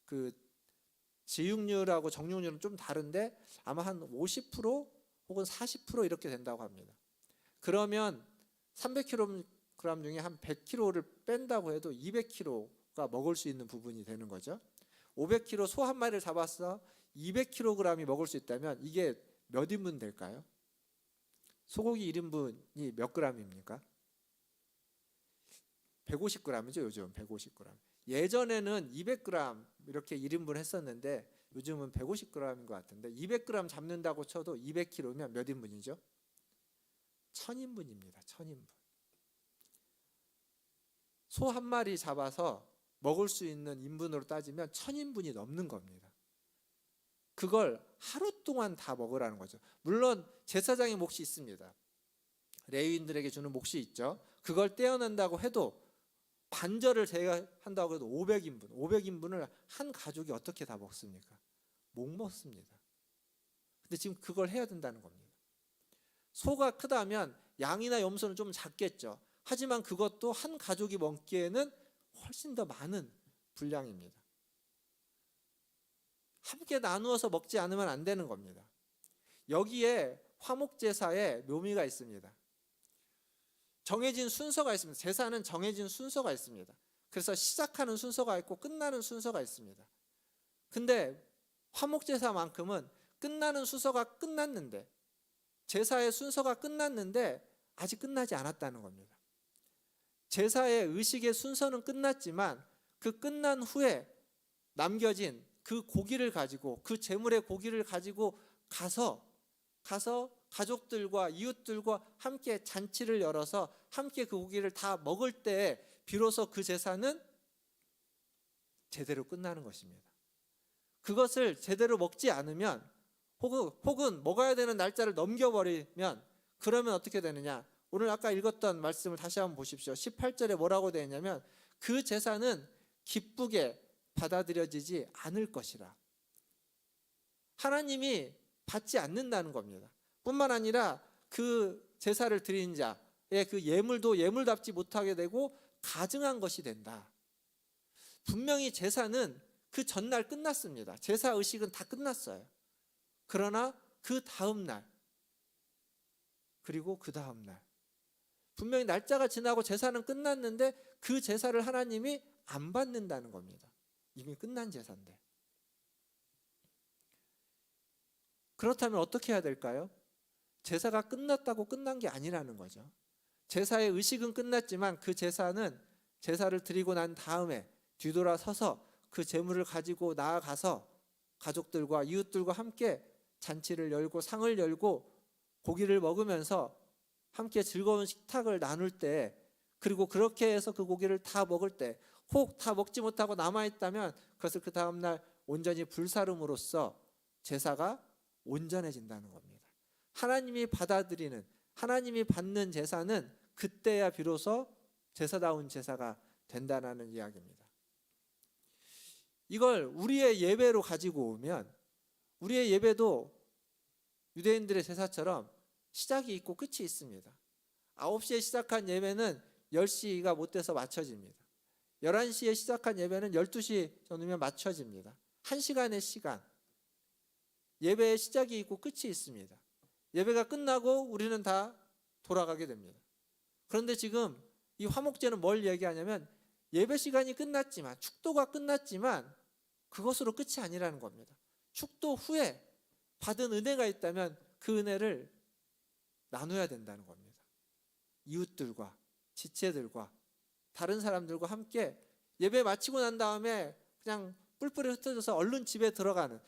그 지육률하고 정육률은 좀 다른데 아마 한 50% 혹은 40% 이렇게 된다고 합니다. 그러면 300kg 중에 한 100kg를 뺀다고 해도 200kg가 먹을 수 있는 부분이 되는 거죠. 500kg 소 한 마리를 잡아서 200kg이 먹을 수 있다면 이게 몇 인분 될까요? 소고기 1인분이 몇 g입니까? 150g이죠. 요즘 150g. 예전에는 200g 이렇게 1인분 했었는데 요즘은 150g인 것 같은데 200g 잡는다고 쳐도 200kg면 몇 인분이죠? 1000인분입니다. 1000인분. 소 한 마리 잡아서 먹을 수 있는 인분으로 따지면 1000인분이 넘는 겁니다. 그걸 하루 동안 다 먹으라는 거죠. 물론 제사장의 몫이 있습니다. 레위인들에게 주는 몫이 있죠. 그걸 떼어낸다고 해도 반절을 제가 한다고 해도 500인분을 한 가족이 어떻게 다 먹습니까? 못 먹습니다. 근데 지금 그걸 해야 된다는 겁니다. 소가 크다면 양이나 염소는 좀 작겠죠. 하지만 그것도 한 가족이 먹기에는 훨씬 더 많은 분량입니다. 함께 나누어서 먹지 않으면 안 되는 겁니다. 여기에 화목제사의 묘미가 있습니다. 정해진 순서가 있습니다. 제사는 정해진 순서가 있습니다. 그래서 시작하는 순서가 있고 끝나는 순서가 있습니다. 근데 화목제사만큼은 끝나는 순서가 끝났는데 제사의 순서가 끝났는데 아직 끝나지 않았다는 겁니다. 제사의 의식의 순서는 끝났지만 그 끝난 후에 남겨진 그 고기를 가지고 그 제물의 고기를 가지고 가서 가족들과 이웃들과 함께 잔치를 열어서 함께 그 고기를 다 먹을 때 비로소 그 제사는 제대로 끝나는 것입니다. 그것을 제대로 먹지 않으면 혹은 먹어야 되는 날짜를 넘겨버리면 그러면 어떻게 되느냐? 오늘 아까 읽었던 말씀을 다시 한번 보십시오. 18절에 뭐라고 되어 있냐면 그 제사는 기쁘게 받아들여지지 않을 것이라. 하나님이 받지 않는다는 겁니다. 뿐만 아니라 그 제사를 드린 자의 그 예물도 예물답지 못하게 되고 가증한 것이 된다. 분명히 제사는 그 전날 끝났습니다. 제사 의식은 다 끝났어요. 그러나 그 다음 날 그리고 그 다음 날 분명히 날짜가 지나고 제사는 끝났는데 그 제사를 하나님이 안 받는다는 겁니다. 이미 끝난 제사인데. 그렇다면 어떻게 해야 될까요? 제사가 끝났다고 끝난 게 아니라는 거죠. 제사의 의식은 끝났지만 그 제사는 제사를 드리고 난 다음에 뒤돌아서서 그 제물을 가지고 나아가서 가족들과 이웃들과 함께 잔치를 열고 상을 열고 고기를 먹으면서 함께 즐거운 식탁을 나눌 때 그리고 그렇게 해서 그 고기를 다 먹을 때 혹 다 먹지 못하고 남아있다면 그것을 그 다음날 온전히 불사름으로써 제사가 온전해진다는 겁니다. 하나님이 받아들이는 하나님이 받는 제사는 그때야 비로소 제사다운 제사가 된다는 이야기입니다. 이걸 우리의 예배로 가지고 오면 우리의 예배도 유대인들의 제사처럼 시작이 있고 끝이 있습니다. 9시에 시작한 예배는 10시가 못 돼서 맞춰집니다. 11시에 시작한 예배는 12시 전후면 맞춰집니다. 1시간의 시간. 예배의 시작이 있고 끝이 있습니다. 예배가 끝나고 우리는 다 돌아가게 됩니다. 그런데 지금 이 화목제는 뭘 얘기하냐면 예배 시간이 끝났지만 축도가 끝났지만 그것으로 끝이 아니라는 겁니다. 축도 후에 받은 은혜가 있다면 그 은혜를 나눠야 된다는 겁니다. 이웃들과 지체들과 다른 사람들과 함께 예배 마치고 난 다음에 그냥 뿔뿔이 흩어져서 얼른 집에 들어가는,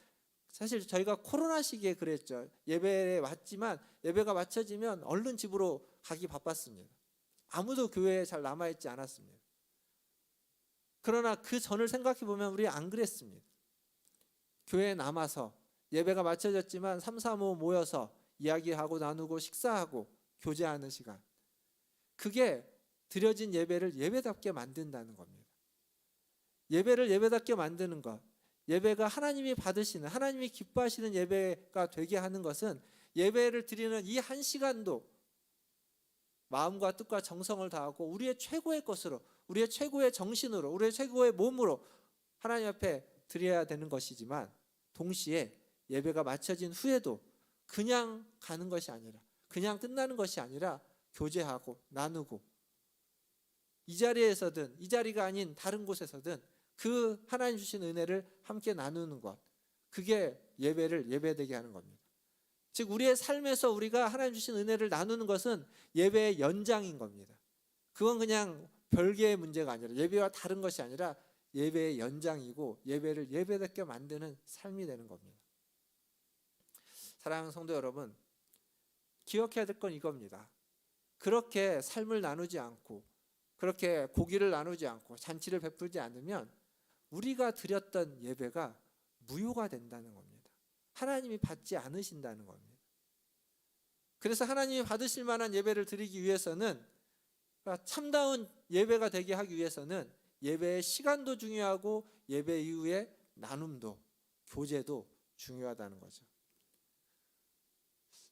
사실 저희가 코로나 시기에 그랬죠. 예배에 왔지만 예배가 마쳐지면 얼른 집으로 가기 바빴습니다. 아무도 교회에 잘 남아있지 않았습니다. 그러나 그 전을 생각해 보면 우리 안 그랬습니다. 교회에 남아서 예배가 마쳐졌지만 3, 4, 5 모여서 이야기하고 나누고 식사하고 교제하는 시간, 그게 드려진 예배를 예배답게 만든다는 겁니다. 예배를 예배답게 만드는 것, 예배가 하나님이 받으시는, 하나님이 기뻐하시는 예배가 되게 하는 것은 예배를 드리는 이 한 시간도 마음과 뜻과 정성을 다하고 우리의 최고의 것으로, 우리의 최고의 정신으로, 우리의 최고의 몸으로 하나님 앞에 드려야 되는 것이지만, 동시에 예배가 마쳐진 후에도 그냥 가는 것이 아니라, 그냥 끝나는 것이 아니라 교제하고 나누고, 이 자리에서든 이 자리가 아닌 다른 곳에서든 그 하나님 주신 은혜를 함께 나누는 것, 그게 예배를 예배되게 하는 겁니다. 즉 우리의 삶에서 우리가 하나님 주신 은혜를 나누는 것은 예배의 연장인 겁니다. 그건 그냥 별개의 문제가 아니라, 예배와 다른 것이 아니라 예배의 연장이고 예배를 예배답게 만드는 삶이 되는 겁니다. 사랑하는 성도 여러분, 기억해야 될 건 이겁니다. 그렇게 삶을 나누지 않고, 그렇게 고기를 나누지 않고 잔치를 베풀지 않으면 우리가 드렸던 예배가 무효가 된다는 겁니다. 하나님이 받지 않으신다는 겁니다. 그래서 하나님이 받으실 만한 예배를 드리기 위해서는, 참다운 예배가 되게 하기 위해서는 예배의 시간도 중요하고 예배 이후의 나눔도, 교제도 중요하다는 거죠.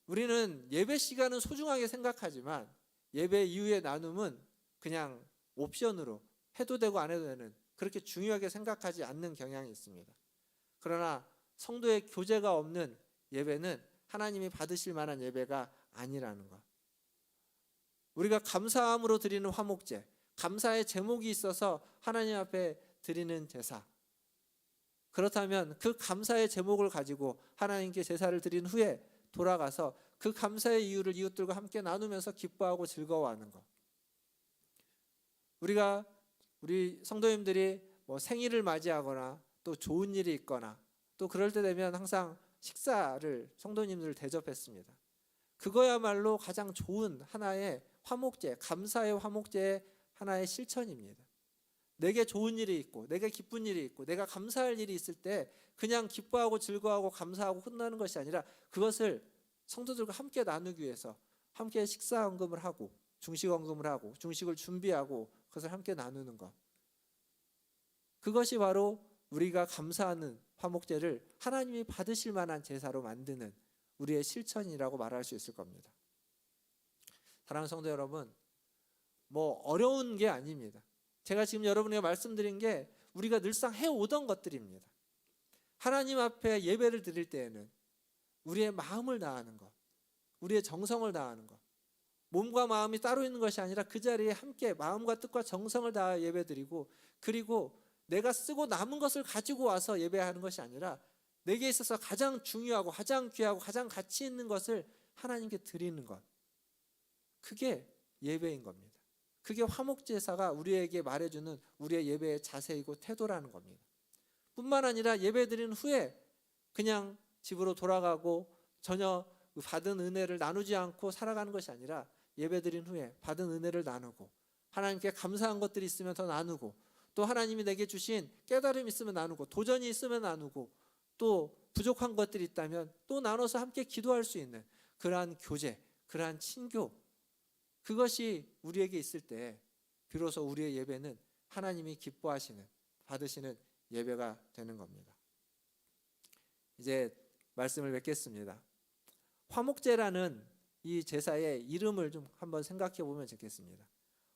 우리는 예배 시간은 소중하게 생각하지만 예배 이후의 나눔은 그냥 옵션으로 해도 되고 안 해도 되는, 그렇게 중요하게 생각하지 않는 경향이 있습니다. 그러나 성도의 교제가 없는 예배는 하나님이 받으실 만한 예배가 아니라는 것. 우리가 감사함으로 드리는 화목제, 감사의 제목이 있어서 하나님 앞에 드리는 제사, 그렇다면 그 감사의 제목을 가지고 하나님께 제사를 드린 후에 돌아가서 그 감사의 이유를 이웃들과 함께 나누면서 기뻐하고 즐거워하는 것. 우리 성도님들이 뭐 생일을 맞이하거나 또 좋은 일이 있거나 또 그럴 때 되면 항상 식사를 성도님들 대접했습니다. 그거야말로 가장 좋은 하나의 화목제, 감사의 화목제의 하나의 실천입니다. 내게 좋은 일이 있고, 내게 기쁜 일이 있고, 내가 감사할 일이 있을 때 그냥 기뻐하고 즐거워하고 감사하고 끝나는 것이 아니라, 그것을 성도들과 함께 나누기 위해서 함께 식사 헌금을 하고, 중식 헌금을 하고, 중식을 준비하고 그것을 함께 나누는 것. 그것이 바로 우리가 감사하는 화목제를 하나님이 받으실 만한 제사로 만드는 우리의 실천이라고 말할 수 있을 겁니다. 사랑하는 성도 여러분, 뭐 어려운 게 아닙니다. 제가 지금 여러분에게 말씀드린 게 우리가 늘상 해오던 것들입니다. 하나님 앞에 예배를 드릴 때에는 우리의 마음을 다하는 것, 우리의 정성을 다하는 것, 몸과 마음이 따로 있는 것이 아니라 그 자리에 함께 마음과 뜻과 정성을 다하여 예배드리고, 그리고 내가 쓰고 남은 것을 가지고 와서 예배하는 것이 아니라 내게 있어서 가장 중요하고 가장 귀하고 가장 가치 있는 것을 하나님께 드리는 것, 그게 예배인 겁니다. 그게 화목제사가 우리에게 말해주는 우리의 예배의 자세이고 태도라는 겁니다. 뿐만 아니라 예배 드린 후에 그냥 집으로 돌아가고 전혀 받은 은혜를 나누지 않고 살아가는 것이 아니라, 예배 드린 후에 받은 은혜를 나누고, 하나님께 감사한 것들이 있으면 더 나누고, 또 하나님이 내게 주신 깨달음이 있으면 나누고, 도전이 있으면 나누고, 또 부족한 것들이 있다면 또 나눠서 함께 기도할 수 있는 그러한 교제, 그러한 친교, 그것이 우리에게 있을 때 비로소 우리의 예배는 하나님이 기뻐하시는, 받으시는 예배가 되는 겁니다. 이제 말씀을 맺겠습니다. 화목제라는 이 제사의 이름을 좀 한번 생각해 보면 좋겠습니다.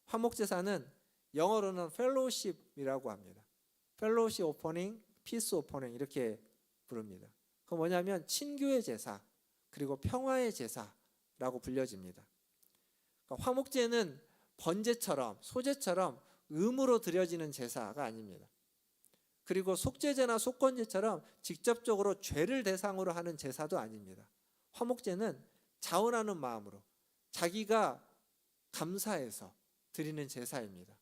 화목제사는 영어로는 fellowship이라고 합니다. fellowship opening, peace opening 이렇게 부릅니다. 그건 뭐냐면 친교의 제사, 그리고 평화의 제사라고 불려집니다. 그러니까 화목제는 번제처럼, 소제처럼 의무로 드려지는 제사가 아닙니다. 그리고 속죄제나 속건제처럼 직접적으로 죄를 대상으로 하는 제사도 아닙니다. 화목제는 자원하는 마음으로 자기가 감사해서 드리는 제사입니다.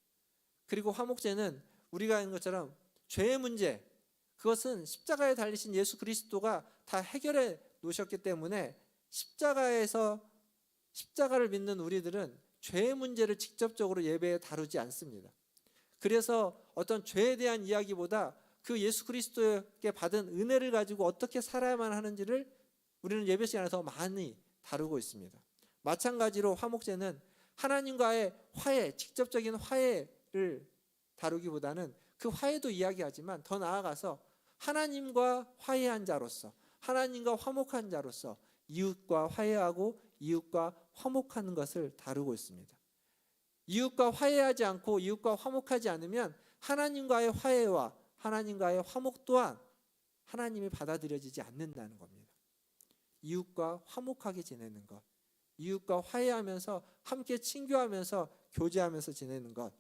그리고 화목제는 우리가 하는 것처럼 죄의 문제, 그것은 십자가에 달리신 예수 그리스도가 다 해결해 놓으셨기 때문에 십자가를 믿는 우리들은 죄의 문제를 직접적으로 예배에 다루지 않습니다. 그래서 어떤 죄에 대한 이야기보다 그 예수 그리스도에게 받은 은혜를 가지고 어떻게 살아야만 하는지를 우리는 예배 시간에 더 많이 다루고 있습니다. 마찬가지로 화목제는 하나님과의 화해, 직접적인 화해를 다루기보다는 그 화해도 이야기하지만 더 나아가서 하나님과 화해한 자로서, 하나님과 화목한 자로서 이웃과 화해하고 이웃과 화목하는 것을 다루고 있습니다. 이웃과 화해하지 않고 이웃과 화목하지 않으면 하나님과의 화해와 하나님과의 화목 또한 하나님이 받아들여지지 않는다는 겁니다. 이웃과 화목하게 지내는 것, 이웃과 화해하면서 함께 친교하면서 교제하면서 지내는 것,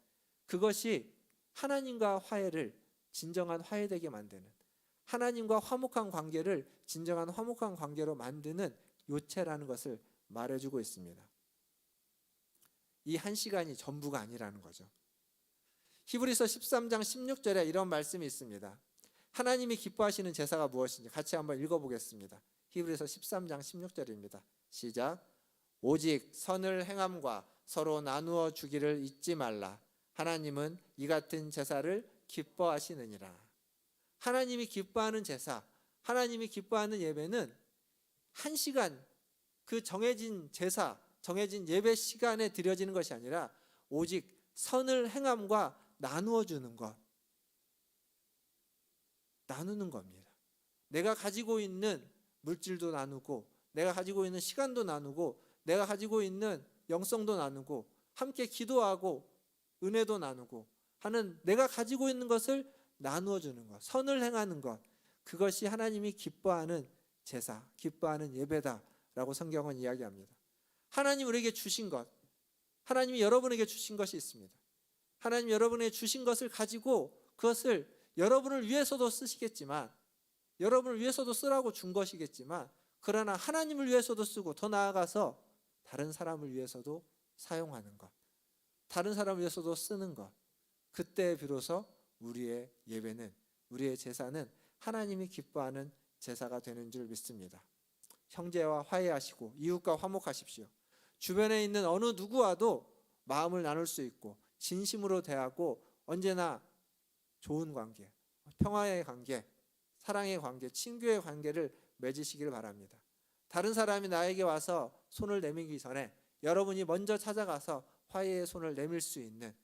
그것이 하나님과 화해를 진정한 화해되게 만드는, 하나님과 화목한 관계를 진정한 화목한 관계로 만드는 요체라는 것을 말해주고 있습니다. 이 한 시간이 전부가 아니라는 거죠. 히브리서 13장 16절에 이런 말씀이 있습니다. 하나님이 기뻐하시는 제사가 무엇인지 같이 한번 읽어보겠습니다. 히브리서 13장 16절입니다. 시작. 오직 선을 행함과 서로 나누어 주기를 잊지 말라. 하나님은 이 같은 제사를 기뻐하시느니라. 하나님이 기뻐하는 제사, 하나님이 기뻐하는 예배는 한 시간, 그 정해진 제사, 정해진 예배 시간에 드려지는 것이 아니라 오직 선을 행함과 나누어 주는 것, 나누는 겁니다. 내가 가지고 있는 물질도 나누고, 내가 가지고 있는 시간도 나누고, 내가 가지고 있는 영성도 나누고, 함께 기도하고 은혜도 나누고 하는, 내가 가지고 있는 것을 나누어 주는 것, 선을 행하는 것, 그것이 하나님이 기뻐하는 제사, 기뻐하는 예배다라고 성경은 이야기합니다. 하나님 우리에게 주신 것, 하나님이 여러분에게 주신 것이 있습니다. 하나님 여러분에게 주신 것을 가지고 그것을 여러분을 위해서도 쓰시겠지만, 여러분을 위해서도 쓰라고 준 것이겠지만, 그러나 하나님을 위해서도 쓰고 더 나아가서 다른 사람을 위해서도 사용하는 것, 다른 사람을 위해서도 쓰는 것, 그때 비로소 우리의 예배는, 우리의 제사는 하나님이 기뻐하는 제사가 되는 줄 믿습니다. 형제와 화해하시고 이웃과 화목하십시오. 주변에 있는 어느 누구와도 마음을 나눌 수 있고 진심으로 대하고 언제나 좋은 관계, 평화의 관계, 사랑의 관계, 친교의 관계를 맺으시길 바랍니다. 다른 사람이 나에게 와서 손을 내밀기 전에 여러분이 먼저 찾아가서 화해의 손을 내밀 수 있는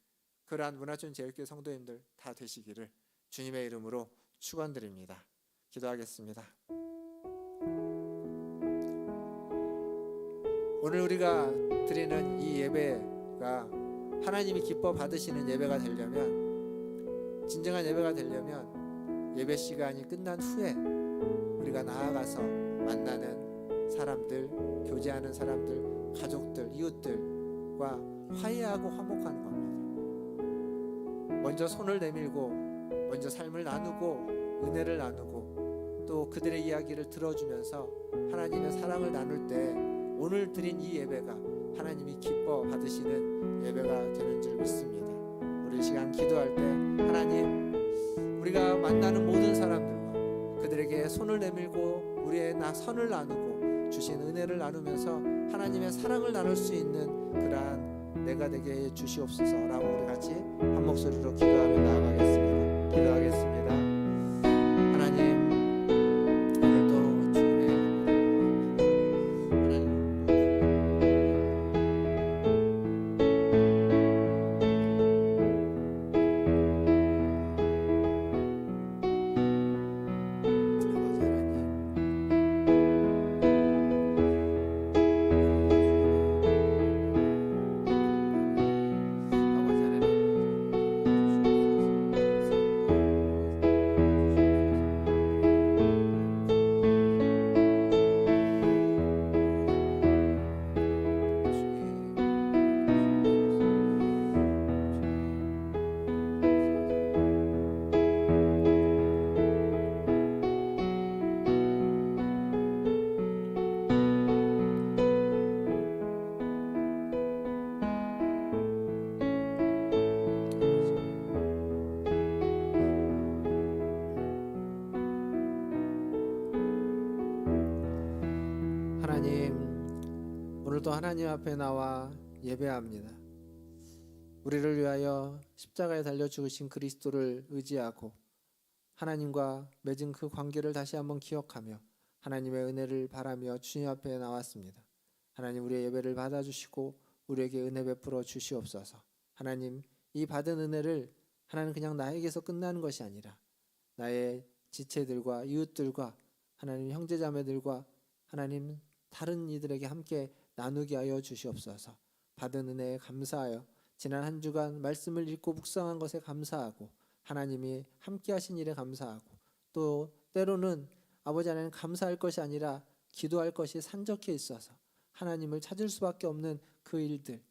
그러한 문화촌 제일교회 성도님들 다 되시기를 주님의 이름으로 축원드립니다. 기도하겠습니다. 오늘 우리가 드리는 이 예배가 하나님이 기뻐 받으시는 예배가 되려면, 진정한 예배가 되려면 예배 시간이 끝난 후에 우리가 나아가서 만나는 사람들, 교제하는 사람들, 가족들, 이웃들과 화해하고 화목하는 겁니다. 먼저 손을 내밀고 먼저 삶을 나누고 은혜를 나누고 또 그들의 이야기를 들어주면서 하나님의 사랑을 나눌 때 오늘 드린 이 예배가 하나님이 기뻐 받으시는 예배가 되는 줄 믿습니다. 우리 시간 기도할 때 하나님, 우리가 만나는 모든 사람들과 그들에게 손을 내밀고 우리의 선을 나누고 주신 은혜를 나누면서 하나님의 사랑을 나눌 수 있는 그러한 내가 되게 해 주시옵소서라고 우리 같이 한 목소리로 기도하며 나아가겠습니다. 기도하겠습니다. 하나님, 오늘도 주님의 하나님, 오늘도 하나님 앞에 나와 예배합니다. 우리를 위하여 십자가에 달려 죽으신 그리스도를 의지하고 하나님과 맺은 그 관계를 다시 한번 기억하며 하나님의 은혜를 바라며 주님 앞에 나왔습니다. 하나님, 우리의 예배를 받아주시고 우리에게 은혜 베풀어 주시옵소서. 하나님, 이 받은 은혜를 하나님 그냥 나에게서 끝나는 것이 아니라 나의 지체들과 이웃들과 하나님 형제자매들과 하나님 다른 이들에게 함께 나누게 하여 주시옵소서. 받은 은혜에 감사하여 지난 한 주간 말씀을 읽고 묵상한 것에 감사하고 하나님이 함께 하신 일에 감사하고 또 때로는 아버지 하나님 감사할 것이 아니라 기도할 것이 산적해 있어서 하나님을 찾을 수밖에 없는 그 일들,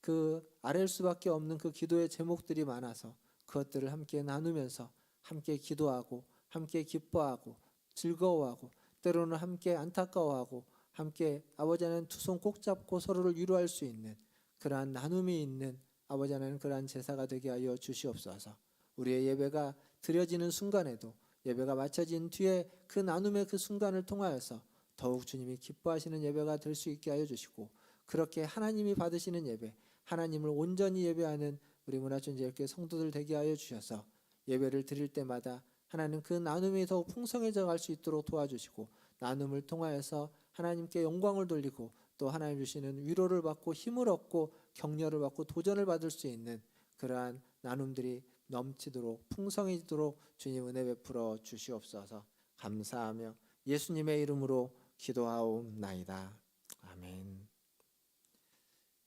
그 아랠 수밖에 없는 그 기도의 제목들이 많아서 그것들을 함께 나누면서 함께 기도하고 함께 기뻐하고 즐거워하고 때로는 함께 안타까워하고 함께 아버지 하나님 두 손 꼭 잡고 서로를 위로할 수 있는 그러한 나눔이 있는 아버지 하나님 그러한 제사가 되게 하여 주시옵소서. 우리의 예배가 드려지는 순간에도 예배가 마쳐진 뒤에 그 나눔의 그 순간을 통하여서 더욱 주님이 기뻐하시는 예배가 될 수 있게 하여 주시고 그렇게 하나님이 받으시는 예배, 하나님을 온전히 예배하는 우리 문화촌제일교회 성도들 되게 하여 주셔서 예배를 드릴 때마다 하나님 그 나눔이 더욱 풍성해져 갈 수 있도록 도와주시고 나눔을 통하여서 하나님께 영광을 돌리고 또 하나님 주시는 위로를 받고 힘을 얻고 격려를 받고 도전을 받을 수 있는 그러한 나눔들이 넘치도록 풍성해지도록 주님 은혜 베풀어 주시옵소서. 감사하며 예수님의 이름으로 기도하옵나이다. 아멘.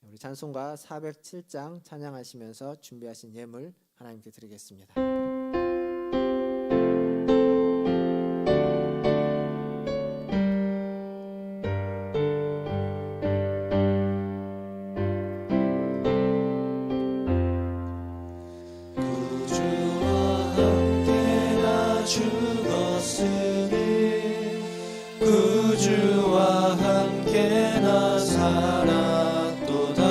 우리 찬송가 407장 찬양하시면서 준비하신 예물 하나님께 드리겠습니다. 구주와 함께 나 살았도다.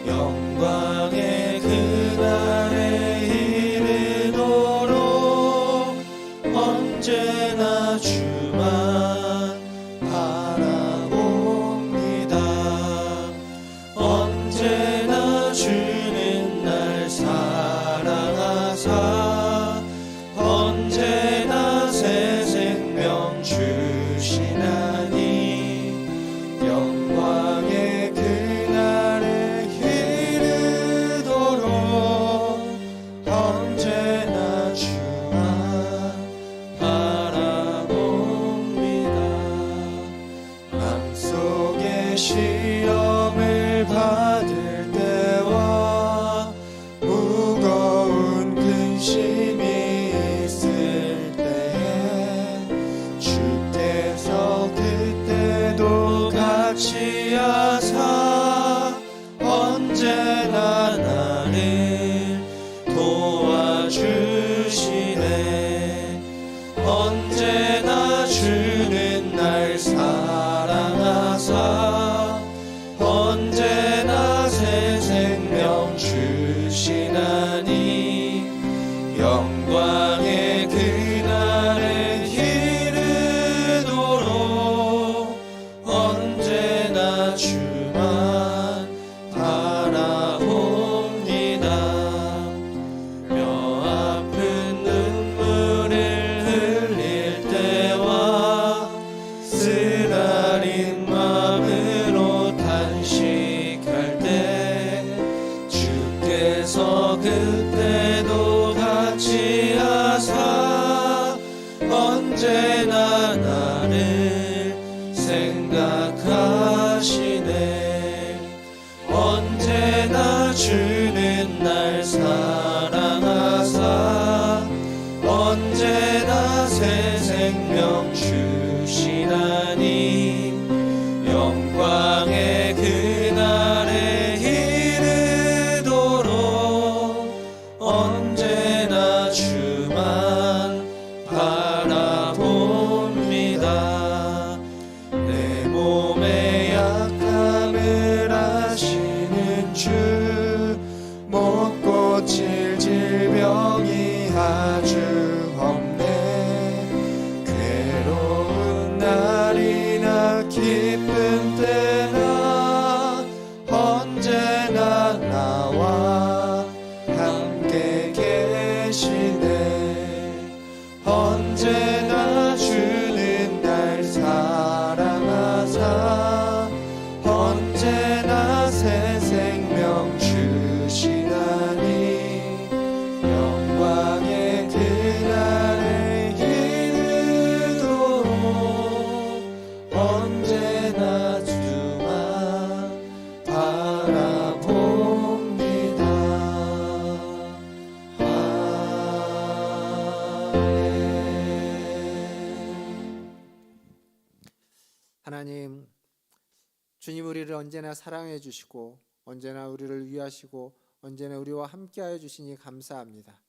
영광의 그날에 이르도록 언제나 주만 바라봅니다. 언제나 주는 날 사랑하사 언제나 새 생명 주시나니 영광의 그날에 이르도록 언제나 주만 바라봅니다. 맘속에 시험을 받을 때와 무거운 근심이 있을 때에 주께서 그때도 같이 하사 언제나 나를 도와주시네. 언제나 주는 날 사랑하사 언제나 새 생명 주시나니 영광의 그날에 이르도록 언제나 주만 바라봅니다. 뼈 아픈 눈물을 흘릴 때와 쓰라린 마음으로 탄식할 때 주께서 그때도 같이 하사 언제나 나를 생각하시네. 언제나 주는 날 사랑하사 언제나 새 생명 주시나니 영광의 그날에 이르도록 언제나 주만 바라봅니다. 내 몸의 약함을 아시는 주 못 고칠 질병이 아주 없네. 괴로운 날이나 기쁜 때나 언제나 나와 함께 계시네. 언제나 주는 날 사랑하사 언제나 새 생명 주시나니 영광의 그날에 하나님, 주님 우리를 언제나 사랑해 주시고 언제나 우리를 위하시고 언제나 우리와 함께하여 주시니 감사합니다.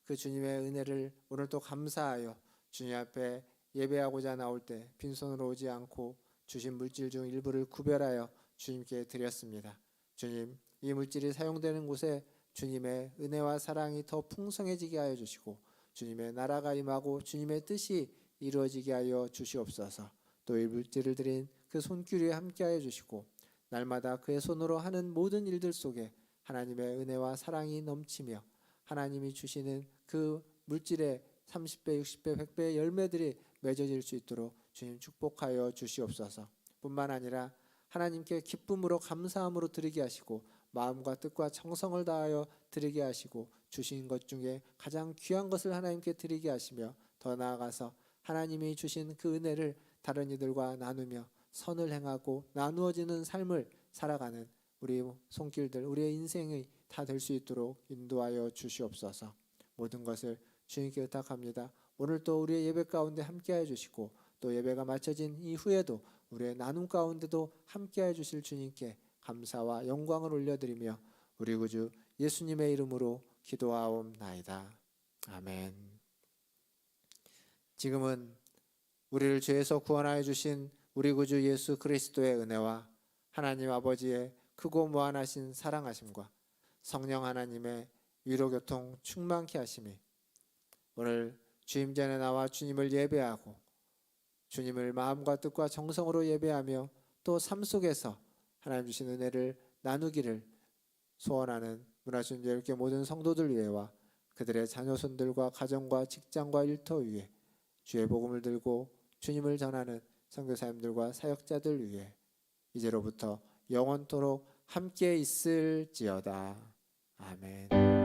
그 주님의 은혜를 오늘 또 감사하여 주님 앞에 예배하고자 나올 때 빈손으로 오지 않고 주신 물질 중 일부를 구별하여 주님께 드렸습니다. 주님, 이 물질이 사용되는 곳에 주님의 은혜와 사랑이 더 풍성해지게 하여 주시고 주님의 나라가 임하고 주님의 뜻이 이루어지게 하여 주시옵소서. 또 이 물질을 드린 그 손길에 함께하여 주시고 날마다 그의 손으로 하는 모든 일들 속에 하나님의 은혜와 사랑이 넘치며 하나님이 주시는 그 물질의 30배, 60배, 100배의 열매들이 맺어질 수 있도록 주님 축복하여 주시옵소서. 뿐만 아니라 하나님께 기쁨으로 감사함으로 드리게 하시고 마음과 뜻과 정성을 다하여 드리게 하시고 주신 것 중에 가장 귀한 것을 하나님께 드리게 하시며 더 나아가서 하나님이 주신 그 은혜를 다른 이들과 나누며 선을 행하고 나누어지는 삶을 살아가는 우리 손길들, 우리의 인생이 다 될 수 있도록 인도하여 주시옵소서. 모든 것을 주님께 의탁합니다. 오늘 또 우리의 예배 가운데 함께하여 주시고 또 예배가 마쳐진 이후에도 우리의 나눔 가운데도 함께하여 주실 주님께 감사와 영광을 올려드리며 우리 구주 예수님의 이름으로 기도하옵나이다. 아멘. 지금은 우리를 죄에서 구원하여 주신 우리 구주 예수 그리스도의 은혜와 하나님 아버지의 크고 무한하신 사랑하심과 성령 하나님의 위로교통 충만케 하심이 오늘 주임 전에 나와 주님을 예배하고 주님을 마음과 뜻과 정성으로 예배하며 또 삶 속에서 하나님 주신 은혜를 나누기를 소원하는 문화순례교회 모든 성도들 위해와 그들의 자녀손들과 가정과 직장과 일터 위에 주의 복음을 들고 주님을 전하는 선교사님들과 사역자들 위해 이제로부터 영원토록 함께 있을지어다. 아멘.